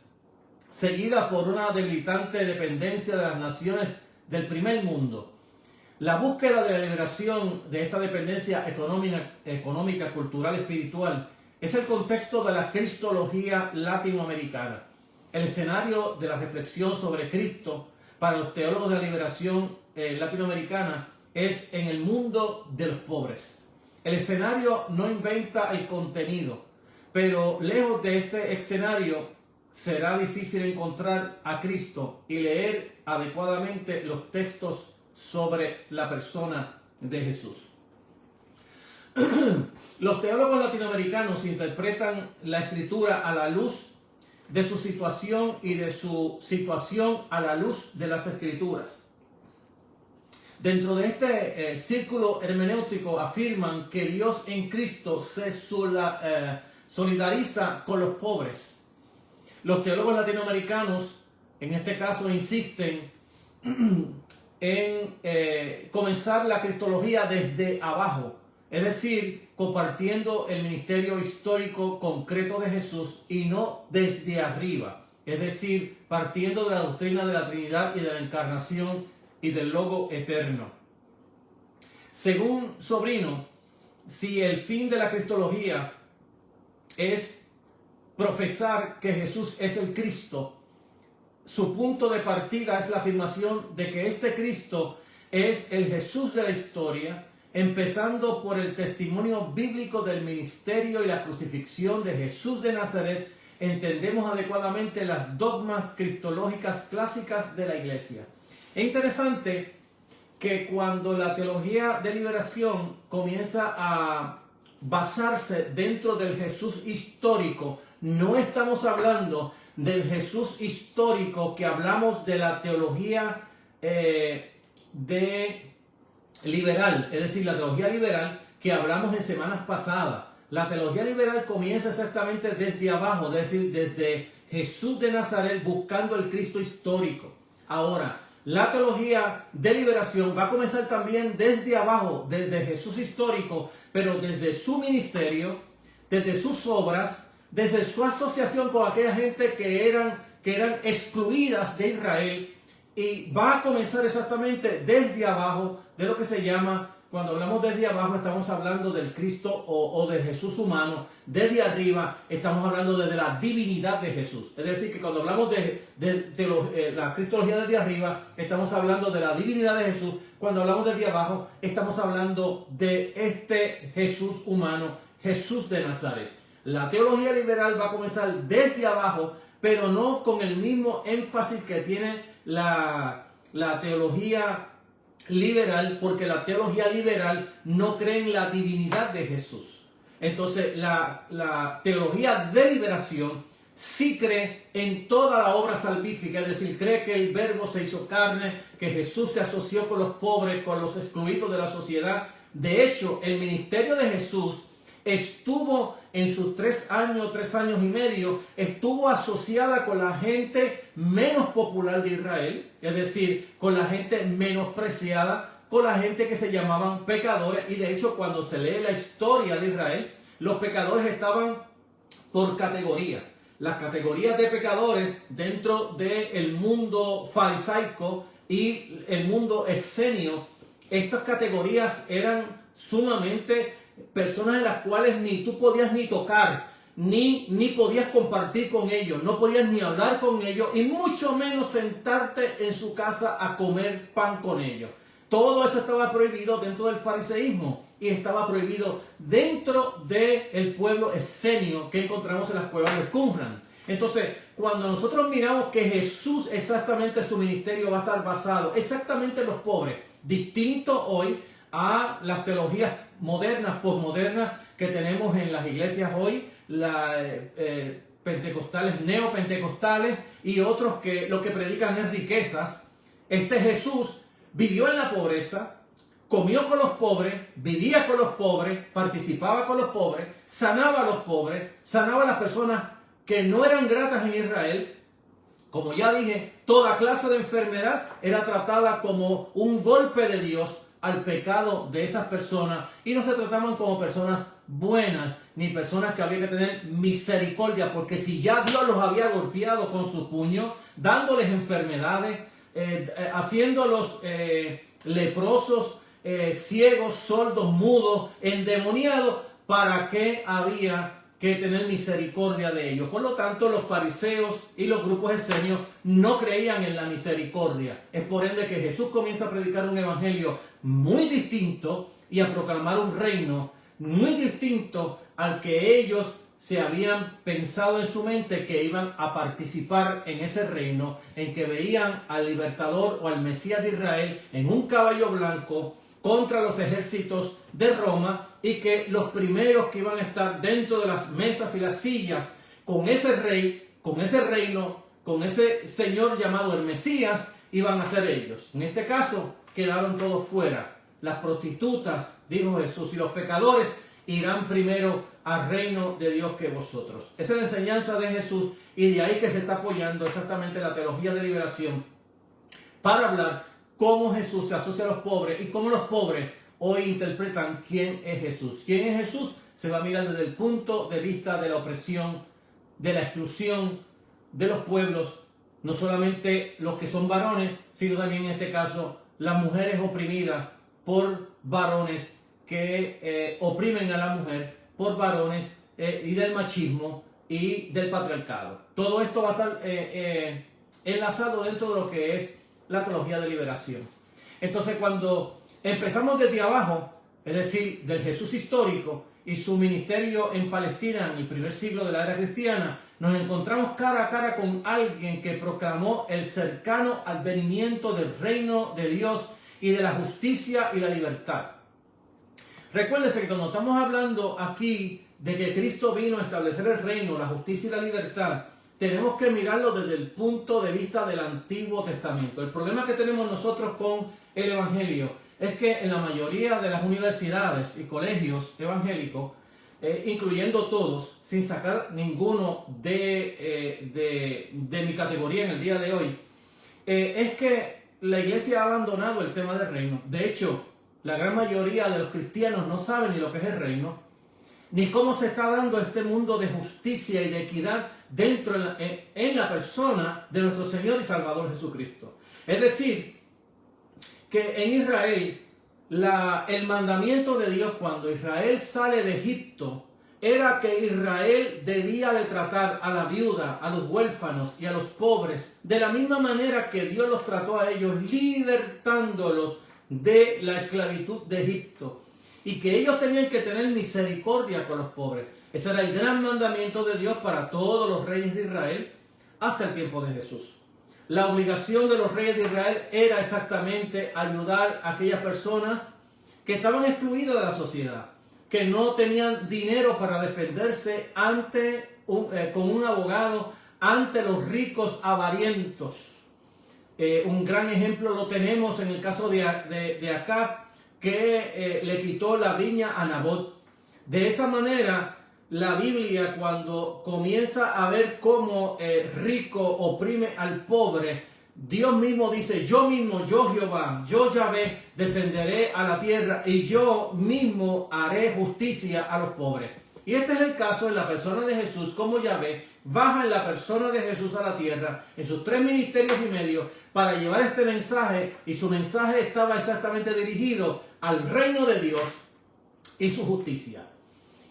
seguida por una debilitante dependencia de las naciones del primer mundo. La búsqueda de la liberación de esta dependencia económica, cultural, espiritual, es el contexto de la cristología latinoamericana. El escenario de la reflexión sobre Cristo para los teólogos de la liberación latinoamericana es en el mundo de los pobres. El escenario no inventa el contenido, pero lejos de este escenario será difícil encontrar a Cristo y leer adecuadamente los textos sobre la persona de Jesús. Los teólogos latinoamericanos interpretan la Escritura a la luz de su situación y de su situación a la luz de las Escrituras. Dentro de este círculo hermenéutico afirman que Dios en Cristo se solidariza con los pobres. Los teólogos latinoamericanos, en este caso, insisten en comenzar la cristología desde abajo, es decir, compartiendo el ministerio histórico concreto de Jesús y no desde arriba, es decir, partiendo de la doctrina de la Trinidad y de la encarnación y del Logo eterno. Según Sobrino, si el fin de la cristología es profesar que Jesús es el Cristo, su punto de partida es la afirmación de que este Cristo es el Jesús de la historia, empezando por el testimonio bíblico del ministerio y la crucifixión de Jesús de Nazaret. Entendemos adecuadamente las dogmas cristológicas clásicas de la Iglesia. Es interesante que cuando la teología de liberación comienza a basarse dentro del Jesús histórico, no estamos hablando del Jesús histórico que hablamos de la teología liberal, es decir, la teología liberal que hablamos en semanas pasadas. La teología liberal comienza exactamente desde abajo, es decir, desde Jesús de Nazaret buscando el Cristo histórico. Ahora, la teología de liberación va a comenzar también desde abajo, desde Jesús histórico, pero desde su ministerio, desde sus obras, desde su asociación con aquella gente que eran excluidas de Israel, y va a comenzar exactamente desde abajo de lo que se llama, cuando hablamos desde abajo estamos hablando del Cristo o del Jesús humano. Desde arriba estamos hablando de la divinidad de Jesús. Es decir, que cuando hablamos de la cristología desde arriba, estamos hablando de la divinidad de Jesús. Cuando hablamos desde abajo, estamos hablando de este Jesús humano, Jesús de Nazaret. La teología liberal va a comenzar desde abajo, pero no con el mismo énfasis que tiene la teología liberal, porque la teología liberal no cree en la divinidad de Jesús. Entonces la teología de liberación sí cree en toda la obra salvífica, es decir, cree que el Verbo se hizo carne, que Jesús se asoció con los pobres, con los excluidos de la sociedad. De hecho, el ministerio de Jesús estuvo en sus 3 años y medio, estuvo asociada con la gente menos popular de Israel, es decir, con la gente menospreciada, con la gente que se llamaban pecadores. Y de hecho, cuando se lee la historia de Israel, los pecadores estaban por categoría. Las categorías de pecadores dentro del mundo farisaico y el mundo escenio, estas categorías eran sumamente personas en las cuales ni tú podías ni tocar. ni podías compartir con ellos, no podías ni hablar con ellos y mucho menos sentarte en su casa a comer pan con ellos. Todo eso estaba prohibido dentro del fariseísmo y estaba prohibido dentro del pueblo escenio que encontramos en las cuevas de Qumran. Entonces, cuando nosotros miramos que Jesús, exactamente su ministerio va a estar basado exactamente en los pobres, distinto hoy a las teologías modernas, posmodernas que tenemos en las iglesias hoy, pentecostales, neopentecostales y otros que lo que predican es riquezas. Este Jesús vivió en la pobreza, comió con los pobres, vivía con los pobres, participaba con los pobres, sanaba a los pobres, sanaba a las personas que no eran gratas en Israel. Como ya dije, toda clase de enfermedad era tratada como un golpe de Dios al pecado de esas personas y no se trataban como personas buenas ni personas que había que tener misericordia, porque si ya Dios los había golpeado con su puño, dándoles enfermedades, haciéndolos leprosos, ciegos, sordos, mudos, endemoniados, ¿para qué había que tener misericordia de ellos? Por lo tanto, los fariseos y los grupos esenios no creían en la misericordia. Es por ende que Jesús comienza a predicar un evangelio muy distinto y a proclamar un reino muy distinto al que ellos se habían pensado en su mente que iban a participar en ese reino, en que veían al libertador o al Mesías de Israel en un caballo blanco contra los ejércitos de Roma, y que los primeros que iban a estar dentro de las mesas y las sillas con ese rey, con ese reino, con ese señor llamado el Mesías, iban a ser ellos. En este caso quedaron todos fuera. Las prostitutas, dijo Jesús, y los pecadores irán primero al reino de Dios que vosotros. Esa es la enseñanza de Jesús, y de ahí que se está apoyando exactamente la teología de liberación para hablar cómo Jesús se asocia a los pobres y cómo los pobres hoy interpretan quién es Jesús. ¿Quién es Jesús? Se va a mirar desde el punto de vista de la opresión, de la exclusión de los pueblos, no solamente los que son varones, sino también en este caso las mujeres oprimidas por varones que oprimen a la mujer, por varones y del machismo y del patriarcado. Todo esto va a estar enlazado dentro de lo que es la teología de liberación. Entonces, cuando empezamos desde abajo, es decir, del Jesús histórico y su ministerio en Palestina en el primer siglo de la era cristiana, nos encontramos cara a cara con alguien que proclamó el cercano advenimiento del reino de Dios y de la justicia y la libertad. Recuérdense que cuando estamos hablando aquí de que Cristo vino a establecer el reino, la justicia y la libertad, tenemos que mirarlo desde el punto de vista del Antiguo Testamento. El problema que tenemos nosotros con el Evangelio es que en la mayoría de las universidades y colegios evangélicos, incluyendo todos, sin sacar ninguno de mi categoría en el día de hoy, es que la iglesia ha abandonado el tema del reino. De hecho, la gran mayoría de los cristianos no saben ni lo que es el reino, ni cómo se está dando este mundo de justicia y de equidad dentro en la persona de nuestro Señor y Salvador Jesucristo. Es decir, que en Israel, el mandamiento de Dios cuando Israel sale de Egipto era que Israel debía de tratar a la viuda, a los huérfanos y a los pobres de la misma manera que Dios los trató a ellos, libertándolos de la esclavitud de Egipto, y que ellos tenían que tener misericordia con los pobres. Ese era el gran mandamiento de Dios para todos los reyes de Israel hasta el tiempo de Jesús. La obligación de los reyes de Israel era exactamente ayudar a aquellas personas que estaban excluidas de la sociedad, que no tenían dinero para defenderse con un abogado ante los ricos avarientos. Un gran ejemplo lo tenemos en el caso de Acab, que le quitó la viña a Nabot. De esa manera, la Biblia, cuando comienza a ver cómo rico oprime al pobre, Dios mismo dice: yo mismo, yo Jehová, yo Yahvé, descenderé a la tierra y yo mismo haré justicia a los pobres. Y este es el caso en la persona de Jesús, como Yahvé baja en la persona de Jesús a la tierra, en sus 3 ministerios y medio, para llevar este mensaje, y su mensaje estaba exactamente dirigido al reino de Dios y su justicia.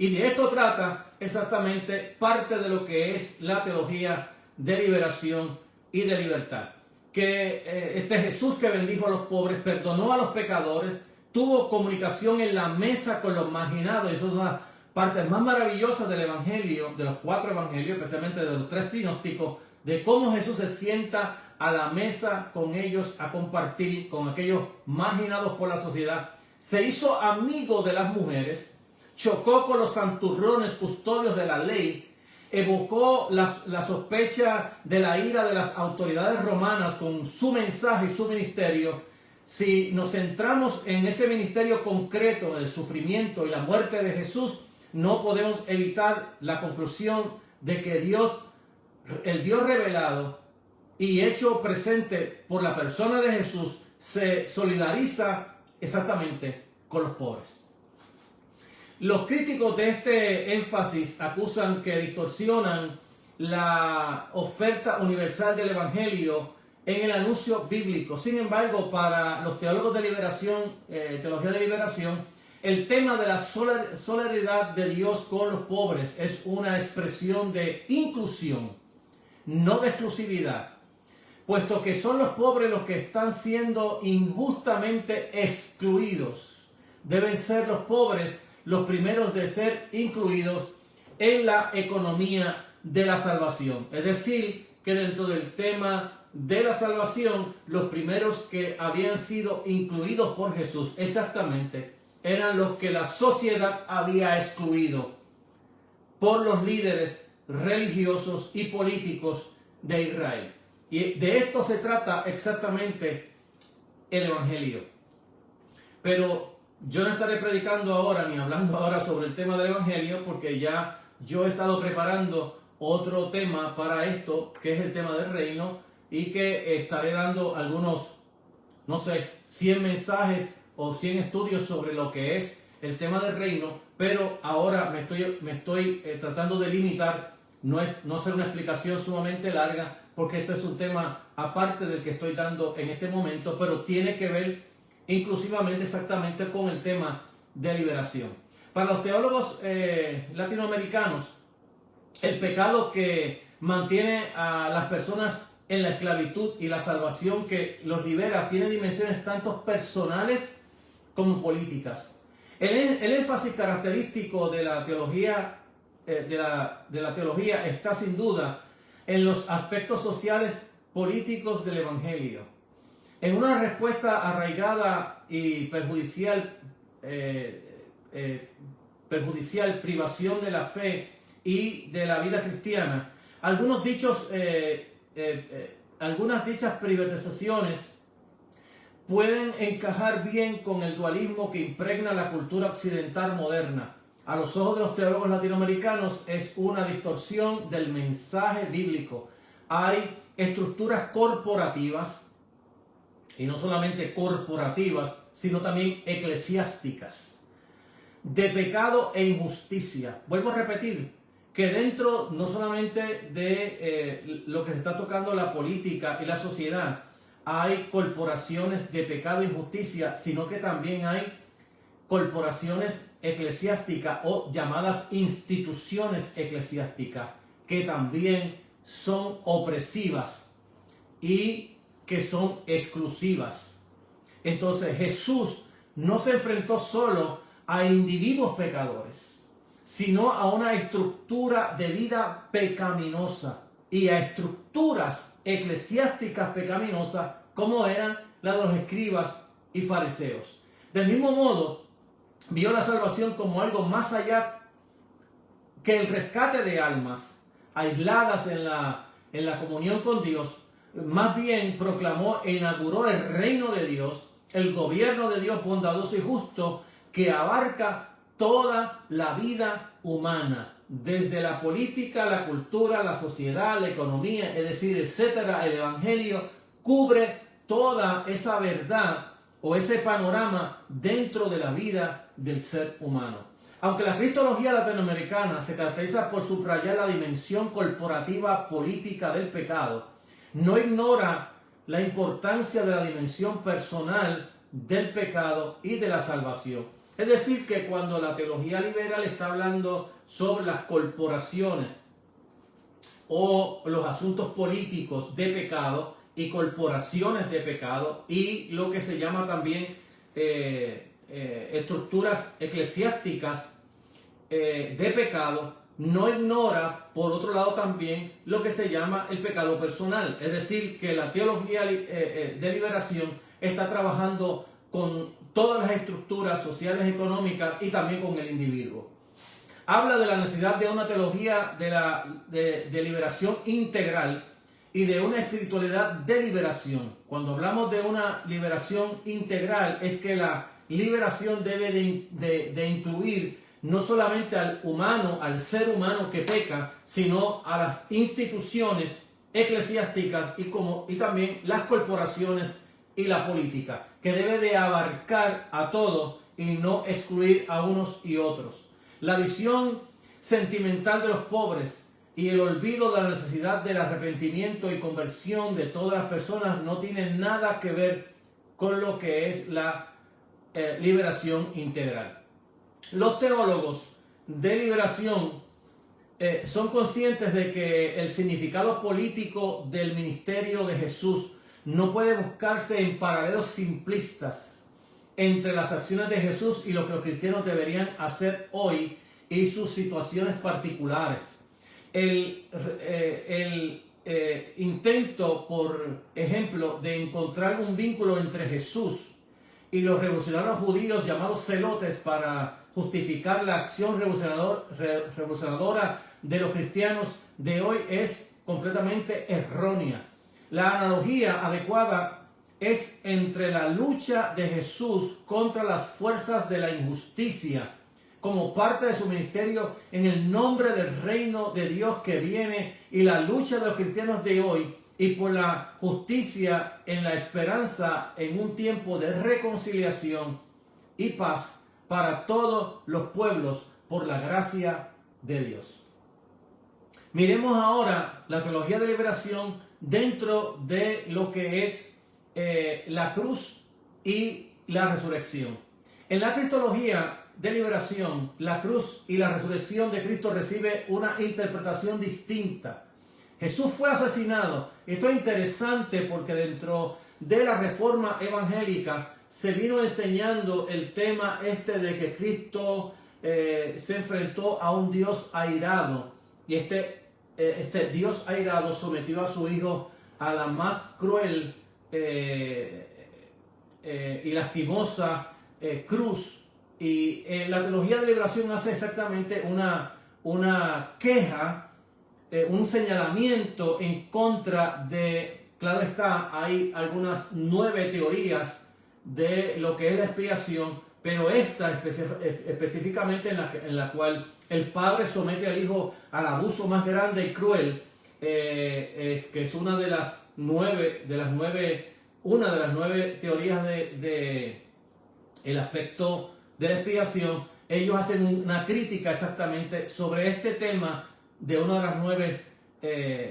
Y de esto trata exactamente parte de lo que es la teología de liberación y de libertad. Que este Jesús que bendijo a los pobres, perdonó a los pecadores, tuvo comunicación en la mesa con los marginados. Y eso es una de las partes más maravillosas del Evangelio, de los 4 Evangelios, especialmente de los 3 sinópticos, de cómo Jesús se sienta a la mesa con ellos a compartir con aquellos marginados por la sociedad. Se hizo amigo de las mujeres, chocó con los santurrones custodios de la ley, evocó la sospecha de la ira de las autoridades romanas con su mensaje y su ministerio. Si nos centramos en ese ministerio concreto, en el sufrimiento y la muerte de Jesús, no podemos evitar la conclusión de que Dios, el Dios revelado y hecho presente por la persona de Jesús, se solidariza exactamente con los pobres. Los críticos de este énfasis acusan que distorsionan la oferta universal del Evangelio en el anuncio bíblico. Sin embargo, para los teólogos de liberación, teología de liberación, el tema de la solidaridad de Dios con los pobres es una expresión de inclusión, no de exclusividad, puesto que son los pobres los que están siendo injustamente excluidos. Deben ser los pobres los primeros de ser incluidos en la economía de la salvación. Es decir, que dentro del tema de la salvación, los primeros que habían sido incluidos por Jesús exactamente eran los que la sociedad había excluido por los líderes religiosos y políticos de Israel. Y de esto se trata exactamente el Evangelio. Pero yo no estaré predicando ahora ni hablando ahora sobre el tema del Evangelio, porque ya yo he estado preparando otro tema para esto, que es el tema del reino, y que estaré dando algunos, no sé, 100 mensajes o 100 estudios sobre lo que es el tema del reino, pero ahora me estoy tratando de limitar, no hacer una explicación sumamente larga, porque esto es un tema aparte del que estoy dando en este momento, pero tiene que ver inclusivamente exactamente con el tema de liberación. Para los teólogos latinoamericanos, el pecado que mantiene a las personas en la esclavitud y la salvación que los libera tiene dimensiones tanto personales como políticas. El énfasis característico de la teología de la teología está sin duda en los aspectos sociales políticos del Evangelio. En una respuesta arraigada y perjudicial privación de la fe y de la vida cristiana, algunas dichas privatizaciones pueden encajar bien con el dualismo que impregna la cultura occidental moderna. A los ojos de los teólogos latinoamericanos es una distorsión del mensaje bíblico. Hay estructuras corporativas, y no solamente corporativas, sino también eclesiásticas, de pecado e injusticia. Vuelvo a repetir que dentro no solamente de lo que se está tocando la política y la sociedad, hay corporaciones de pecado e injusticia, sino que también hay corporaciones eclesiásticas o llamadas instituciones eclesiásticas que también son opresivas y que son exclusivas. Entonces Jesús no se enfrentó solo a individuos pecadores, sino a una estructura de vida pecaminosa y a estructuras eclesiásticas pecaminosas como eran las de los escribas y fariseos. Del mismo modo, vio la salvación como algo más allá que el rescate de almas aisladas en la comunión con Dios. Más bien proclamó e inauguró el reino de Dios, el gobierno de Dios bondadoso y justo que abarca toda la vida humana, desde la política, la cultura, la sociedad, la economía, es decir, etcétera. El Evangelio cubre toda esa verdad o ese panorama dentro de la vida del ser humano. Aunque la cristología latinoamericana se caracteriza por subrayar la dimensión corporativa política del pecado, no ignora la importancia de la dimensión personal del pecado y de la salvación. Es decir, que cuando la teología liberal está hablando sobre las corporaciones o los asuntos políticos de pecado y corporaciones de pecado y lo que se llama también estructuras eclesiásticas de pecado, no ignora, por otro lado, también lo que se llama el pecado personal. Es decir, que la teología de liberación está trabajando con todas las estructuras sociales y económicas y también con el individuo. Habla de la necesidad de una teología de liberación integral y de una espiritualidad de liberación. Cuando hablamos de una liberación integral, es que la liberación debe de incluir no solamente al humano, al ser humano que peca, sino a las instituciones eclesiásticas y también las corporaciones y la política, que debe de abarcar a todos y no excluir a unos y otros. La visión sentimental de los pobres y el olvido de la necesidad del arrepentimiento y conversión de todas las personas no tienen nada que ver con lo que es la liberación integral. Los teólogos de liberación son conscientes de que el significado político del ministerio de Jesús no puede buscarse en paralelos simplistas entre las acciones de Jesús y lo que los cristianos deberían hacer hoy y sus situaciones particulares. El intento, por ejemplo, de encontrar un vínculo entre Jesús y los revolucionarios judíos llamados celotes para justificar la acción revolucionadora de los cristianos de hoy es completamente errónea. La analogía adecuada es entre la lucha de Jesús contra las fuerzas de la injusticia como parte de su ministerio en el nombre del reino de Dios que viene y la lucha de los cristianos de hoy y por la justicia en la esperanza en un tiempo de reconciliación y paz para todos los pueblos por la gracia de Dios. Miremos ahora la teología de liberación dentro de lo que es la cruz y la resurrección. En la cristología de liberación, la cruz y la resurrección de Cristo recibe una interpretación distinta. Jesús fue asesinado. Esto es interesante porque dentro de la reforma evangélica se vino enseñando el tema de que Cristo se enfrentó a un Dios airado y este Dios airado sometió a su Hijo a la más cruel y lastimosa cruz. Y la teología de liberación hace exactamente una queja, un señalamiento en contra de, claro está, hay algunas 9 teorías de lo que es la expiación, pero esta específicamente en la cual el padre somete al hijo al abuso más grande y cruel, que es una de las nueve teorías de el aspecto de la expiación. Ellos hacen una crítica exactamente sobre este tema de una de las 9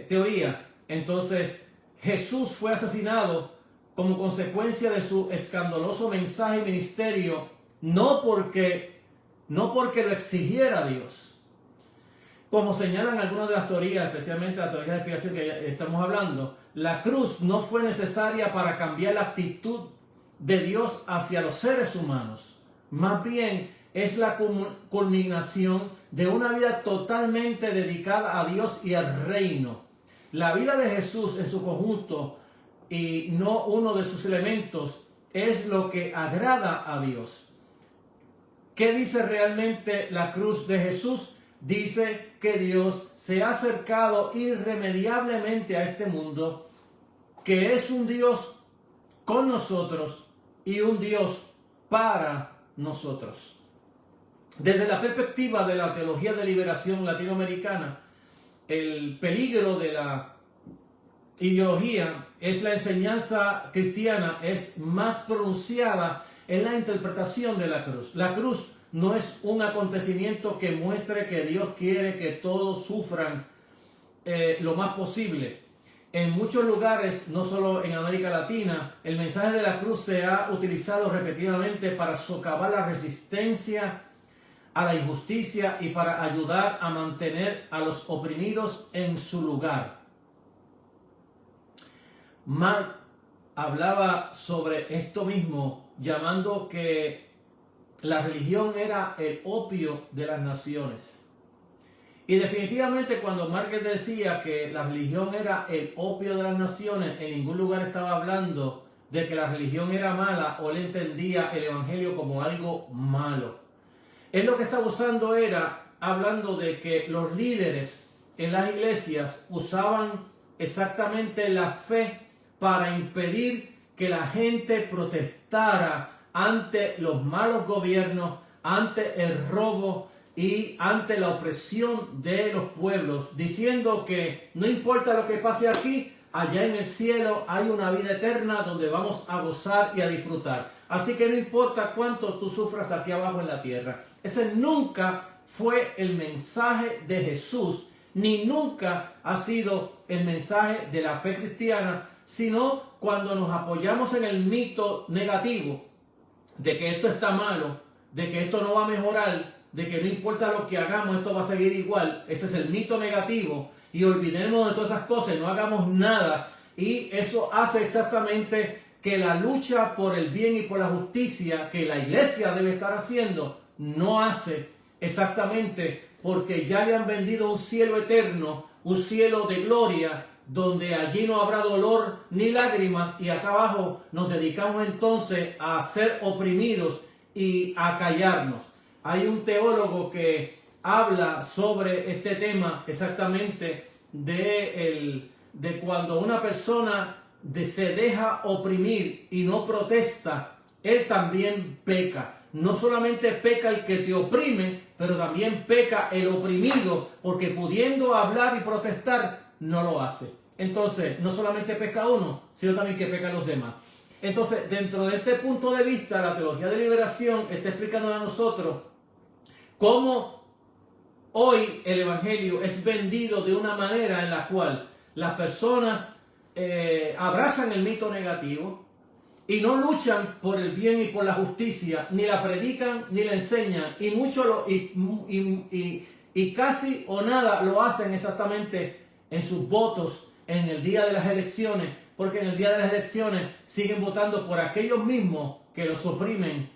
teorías. Entonces, Jesús fue asesinado como consecuencia de su escandaloso mensaje y ministerio, no porque lo exigiera Dios. Como señalan algunas de las teorías, especialmente la teoría de expiación que estamos hablando, la cruz no fue necesaria para cambiar la actitud de Dios hacia los seres humanos. Más bien es la culminación de una vida totalmente dedicada a Dios y al reino. La vida de Jesús en su conjunto y no uno de sus elementos es lo que agrada a Dios. ¿Qué dice realmente la cruz de Jesús? Dice que Dios se ha acercado irremediablemente a este mundo, que es un Dios con nosotros y un Dios para nosotros. Desde la perspectiva de la teología de liberación latinoamericana, el peligro de la ideología es la enseñanza cristiana es más pronunciada en la interpretación de la cruz. La cruz no es un acontecimiento que muestre que Dios quiere que todos sufran lo más posible. en muchos lugares, no solo en América Latina, el mensaje de la cruz se ha utilizado repetidamente para socavar la resistencia a la injusticia y para ayudar a mantener a los oprimidos en su lugar. Mark hablaba sobre esto mismo, llamando que la religión era el opio de las naciones. Y definitivamente cuando Mark decía que la religión era el opio de las naciones, en ningún lugar estaba hablando de que la religión era mala o él entendía el evangelio como algo malo. Él lo que estaba usando era hablando de que los líderes en las iglesias usaban exactamente la fe para impedir que la gente protestara ante los malos gobiernos, ante el robo y ante la opresión de los pueblos, diciendo que no importa lo que pase aquí, allá en el cielo hay una vida eterna donde vamos a gozar y a disfrutar. Así que no importa cuánto tú sufras aquí abajo en la tierra. Ese nunca fue el mensaje de Jesús, ni nunca ha sido el mensaje de la fe cristiana, sino cuando nos apoyamos en el mito negativo de que esto está malo, de que esto no va a mejorar, de que no importa lo que hagamos, esto va a seguir igual. Ese es el mito negativo y olvidemos de todas esas cosas, no hagamos nada, y eso hace exactamente que la lucha por el bien y por la justicia que la iglesia debe estar haciendo, no hace exactamente, porque ya le han vendido un cielo eterno, un cielo de gloria, donde allí no habrá dolor ni lágrimas, y acá abajo nos dedicamos entonces a ser oprimidos y a callarnos. Hay un teólogo que habla sobre este tema exactamente de cuando una persona se deja oprimir y no protesta, él también peca. No solamente peca el que te oprime, pero también peca el oprimido, porque pudiendo hablar y protestar, no lo hace. Entonces, no solamente peca uno, sino también que pecan los demás. Entonces, dentro de este punto de vista, la teología de liberación está explicando a nosotros cómo hoy el evangelio es vendido de una manera en la cual las personas abrazan el mito negativo y no luchan por el bien y por la justicia, ni la predican ni la enseñan, y casi o nada lo hacen exactamente en sus votos en el día de las elecciones, porque en el día de las elecciones siguen votando por aquellos mismos que los oprimen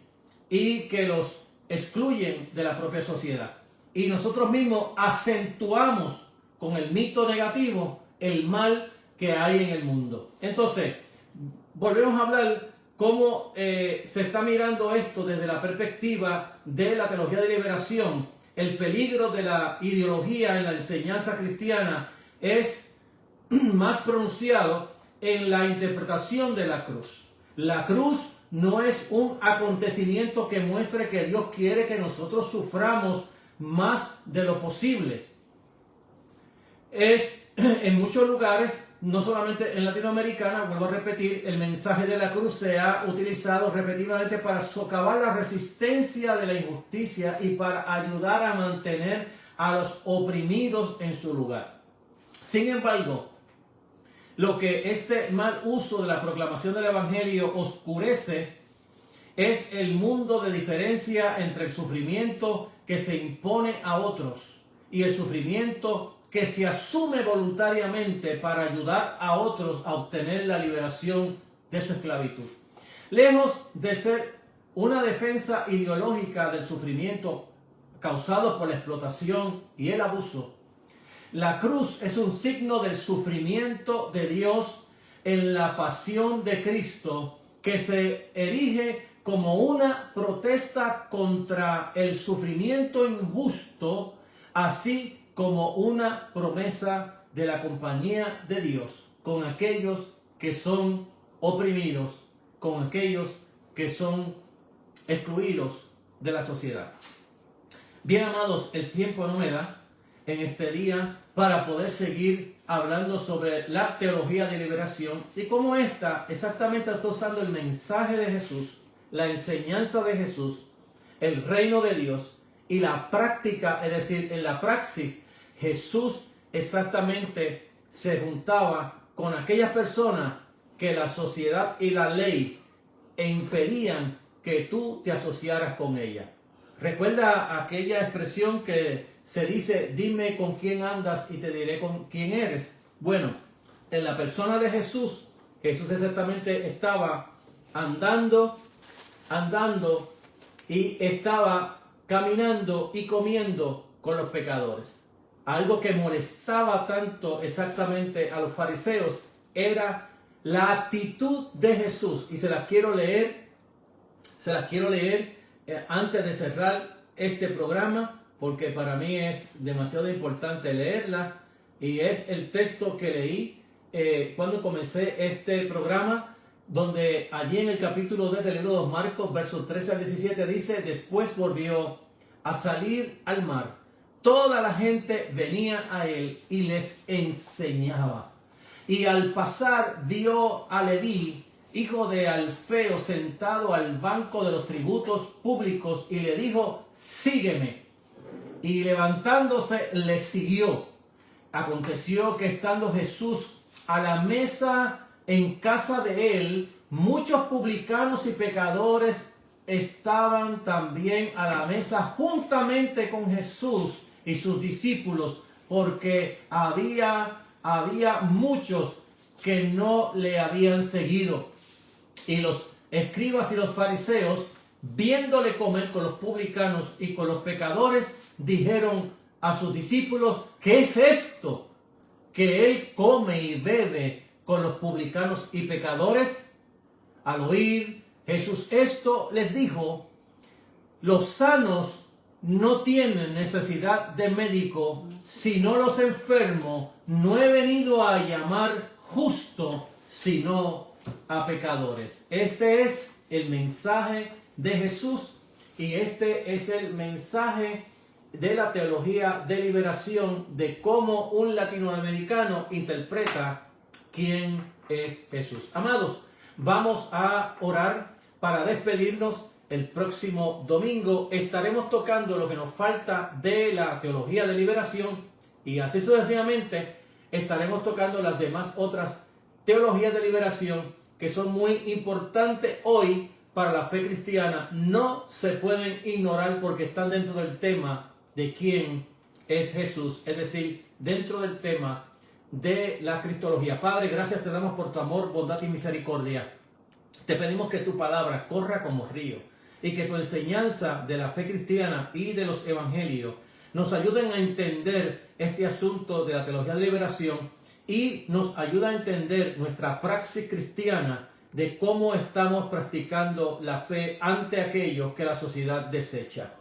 y que los excluyen de la propia sociedad. Y nosotros mismos acentuamos con el mito negativo el mal que hay en el mundo. Entonces, volvemos a hablar cómo se está mirando esto desde la perspectiva de la teología de liberación. El peligro de la ideología en la enseñanza cristiana es más pronunciado en la interpretación de la cruz. La cruz no es un acontecimiento que muestre que Dios quiere que nosotros suframos más de lo posible. Es en muchos lugares, no solamente en Latinoamérica, vuelvo a repetir, el mensaje de la cruz se ha utilizado repetidamente para socavar la resistencia de la injusticia y para ayudar a mantener a los oprimidos en su lugar. Sin embargo, lo que este mal uso de la proclamación del evangelio oscurece es el mundo de diferencia entre el sufrimiento que se impone a otros y el sufrimiento que se asume voluntariamente para ayudar a otros a obtener la liberación de su esclavitud. Lejos de ser una defensa ideológica del sufrimiento causado por la explotación y el abuso, la cruz es un signo del sufrimiento de Dios en la pasión de Cristo, que se erige como una protesta contra el sufrimiento injusto, así como una promesa de la compañía de Dios con aquellos que son oprimidos, con aquellos que son excluidos de la sociedad. Bien, amados, el tiempo no me da en este día para poder seguir hablando sobre la teología de liberación y cómo esta exactamente está usando el mensaje de Jesús, la enseñanza de Jesús, el reino de Dios y la práctica, es decir, en la praxis, Jesús exactamente se juntaba con aquellas personas que la sociedad y la ley impedían que tú te asociaras con ella. Recuerda aquella expresión que se dice: dime con quién andas y te diré con quién eres. Bueno, en la persona de Jesús, Jesús exactamente estaba andando y estaba caminando y comiendo con los pecadores. Algo que molestaba tanto exactamente a los fariseos era la actitud de Jesús. Y se las quiero leer antes de cerrar este programa, porque para mí es demasiado importante leerla. Y es el texto que leí cuando comencé este programa, donde allí en el capítulo 2 del libro de Marcos, versos 13 al 17, dice: después volvió a salir al mar. Toda la gente venía a él y les enseñaba. Y al pasar vio a Leví, hijo de Alfeo, sentado al banco de los tributos públicos, y le dijo: sígueme. Y levantándose le siguió. Aconteció que estando Jesús a la mesa en casa de él, muchos publicanos y pecadores estaban también a la mesa juntamente con Jesús y sus discípulos, porque había muchos que no le habían seguido. Y los escribas y los fariseos, viéndole comer con los publicanos y con los pecadores, dijeron a sus discípulos: ¿qué es esto que él come y bebe con los publicanos y pecadores? Al oír Jesús esto, les dijo: los sanos no tienen necesidad de médico, sino los enfermos. No he venido a llamar justo, sino a pecadores. Este es el mensaje de Jesús, y este es el mensaje de la teología de liberación, de cómo un latinoamericano interpreta quién es Jesús. Amados, vamos a orar para despedirnos. El próximo domingo estaremos tocando lo que nos falta de la teología de liberación, y así sucesivamente estaremos tocando las demás otras teologías de liberación que son muy importantes hoy para la fe cristiana. No se pueden ignorar porque están dentro del tema de quién es Jesús, es decir, dentro del tema de la cristología. Padre, gracias te damos por tu amor, bondad y misericordia. Te pedimos que tu palabra corra como río y que tu enseñanza de la fe cristiana y de los evangelios nos ayuden a entender este asunto de la teología de liberación y nos ayuda a entender nuestra praxis cristiana de cómo estamos practicando la fe ante aquello que la sociedad desecha.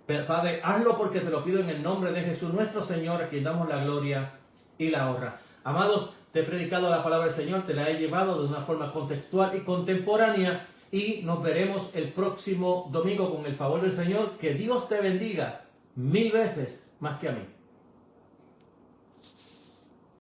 Pero, Padre, hazlo porque te lo pido en el nombre de Jesús nuestro Señor, a quien damos la gloria y la honra. Amados, te he predicado la palabra del Señor, te la he llevado de una forma contextual y contemporánea, y nos veremos el próximo domingo con el favor del Señor. Que Dios te bendiga 1000 veces más que a mí.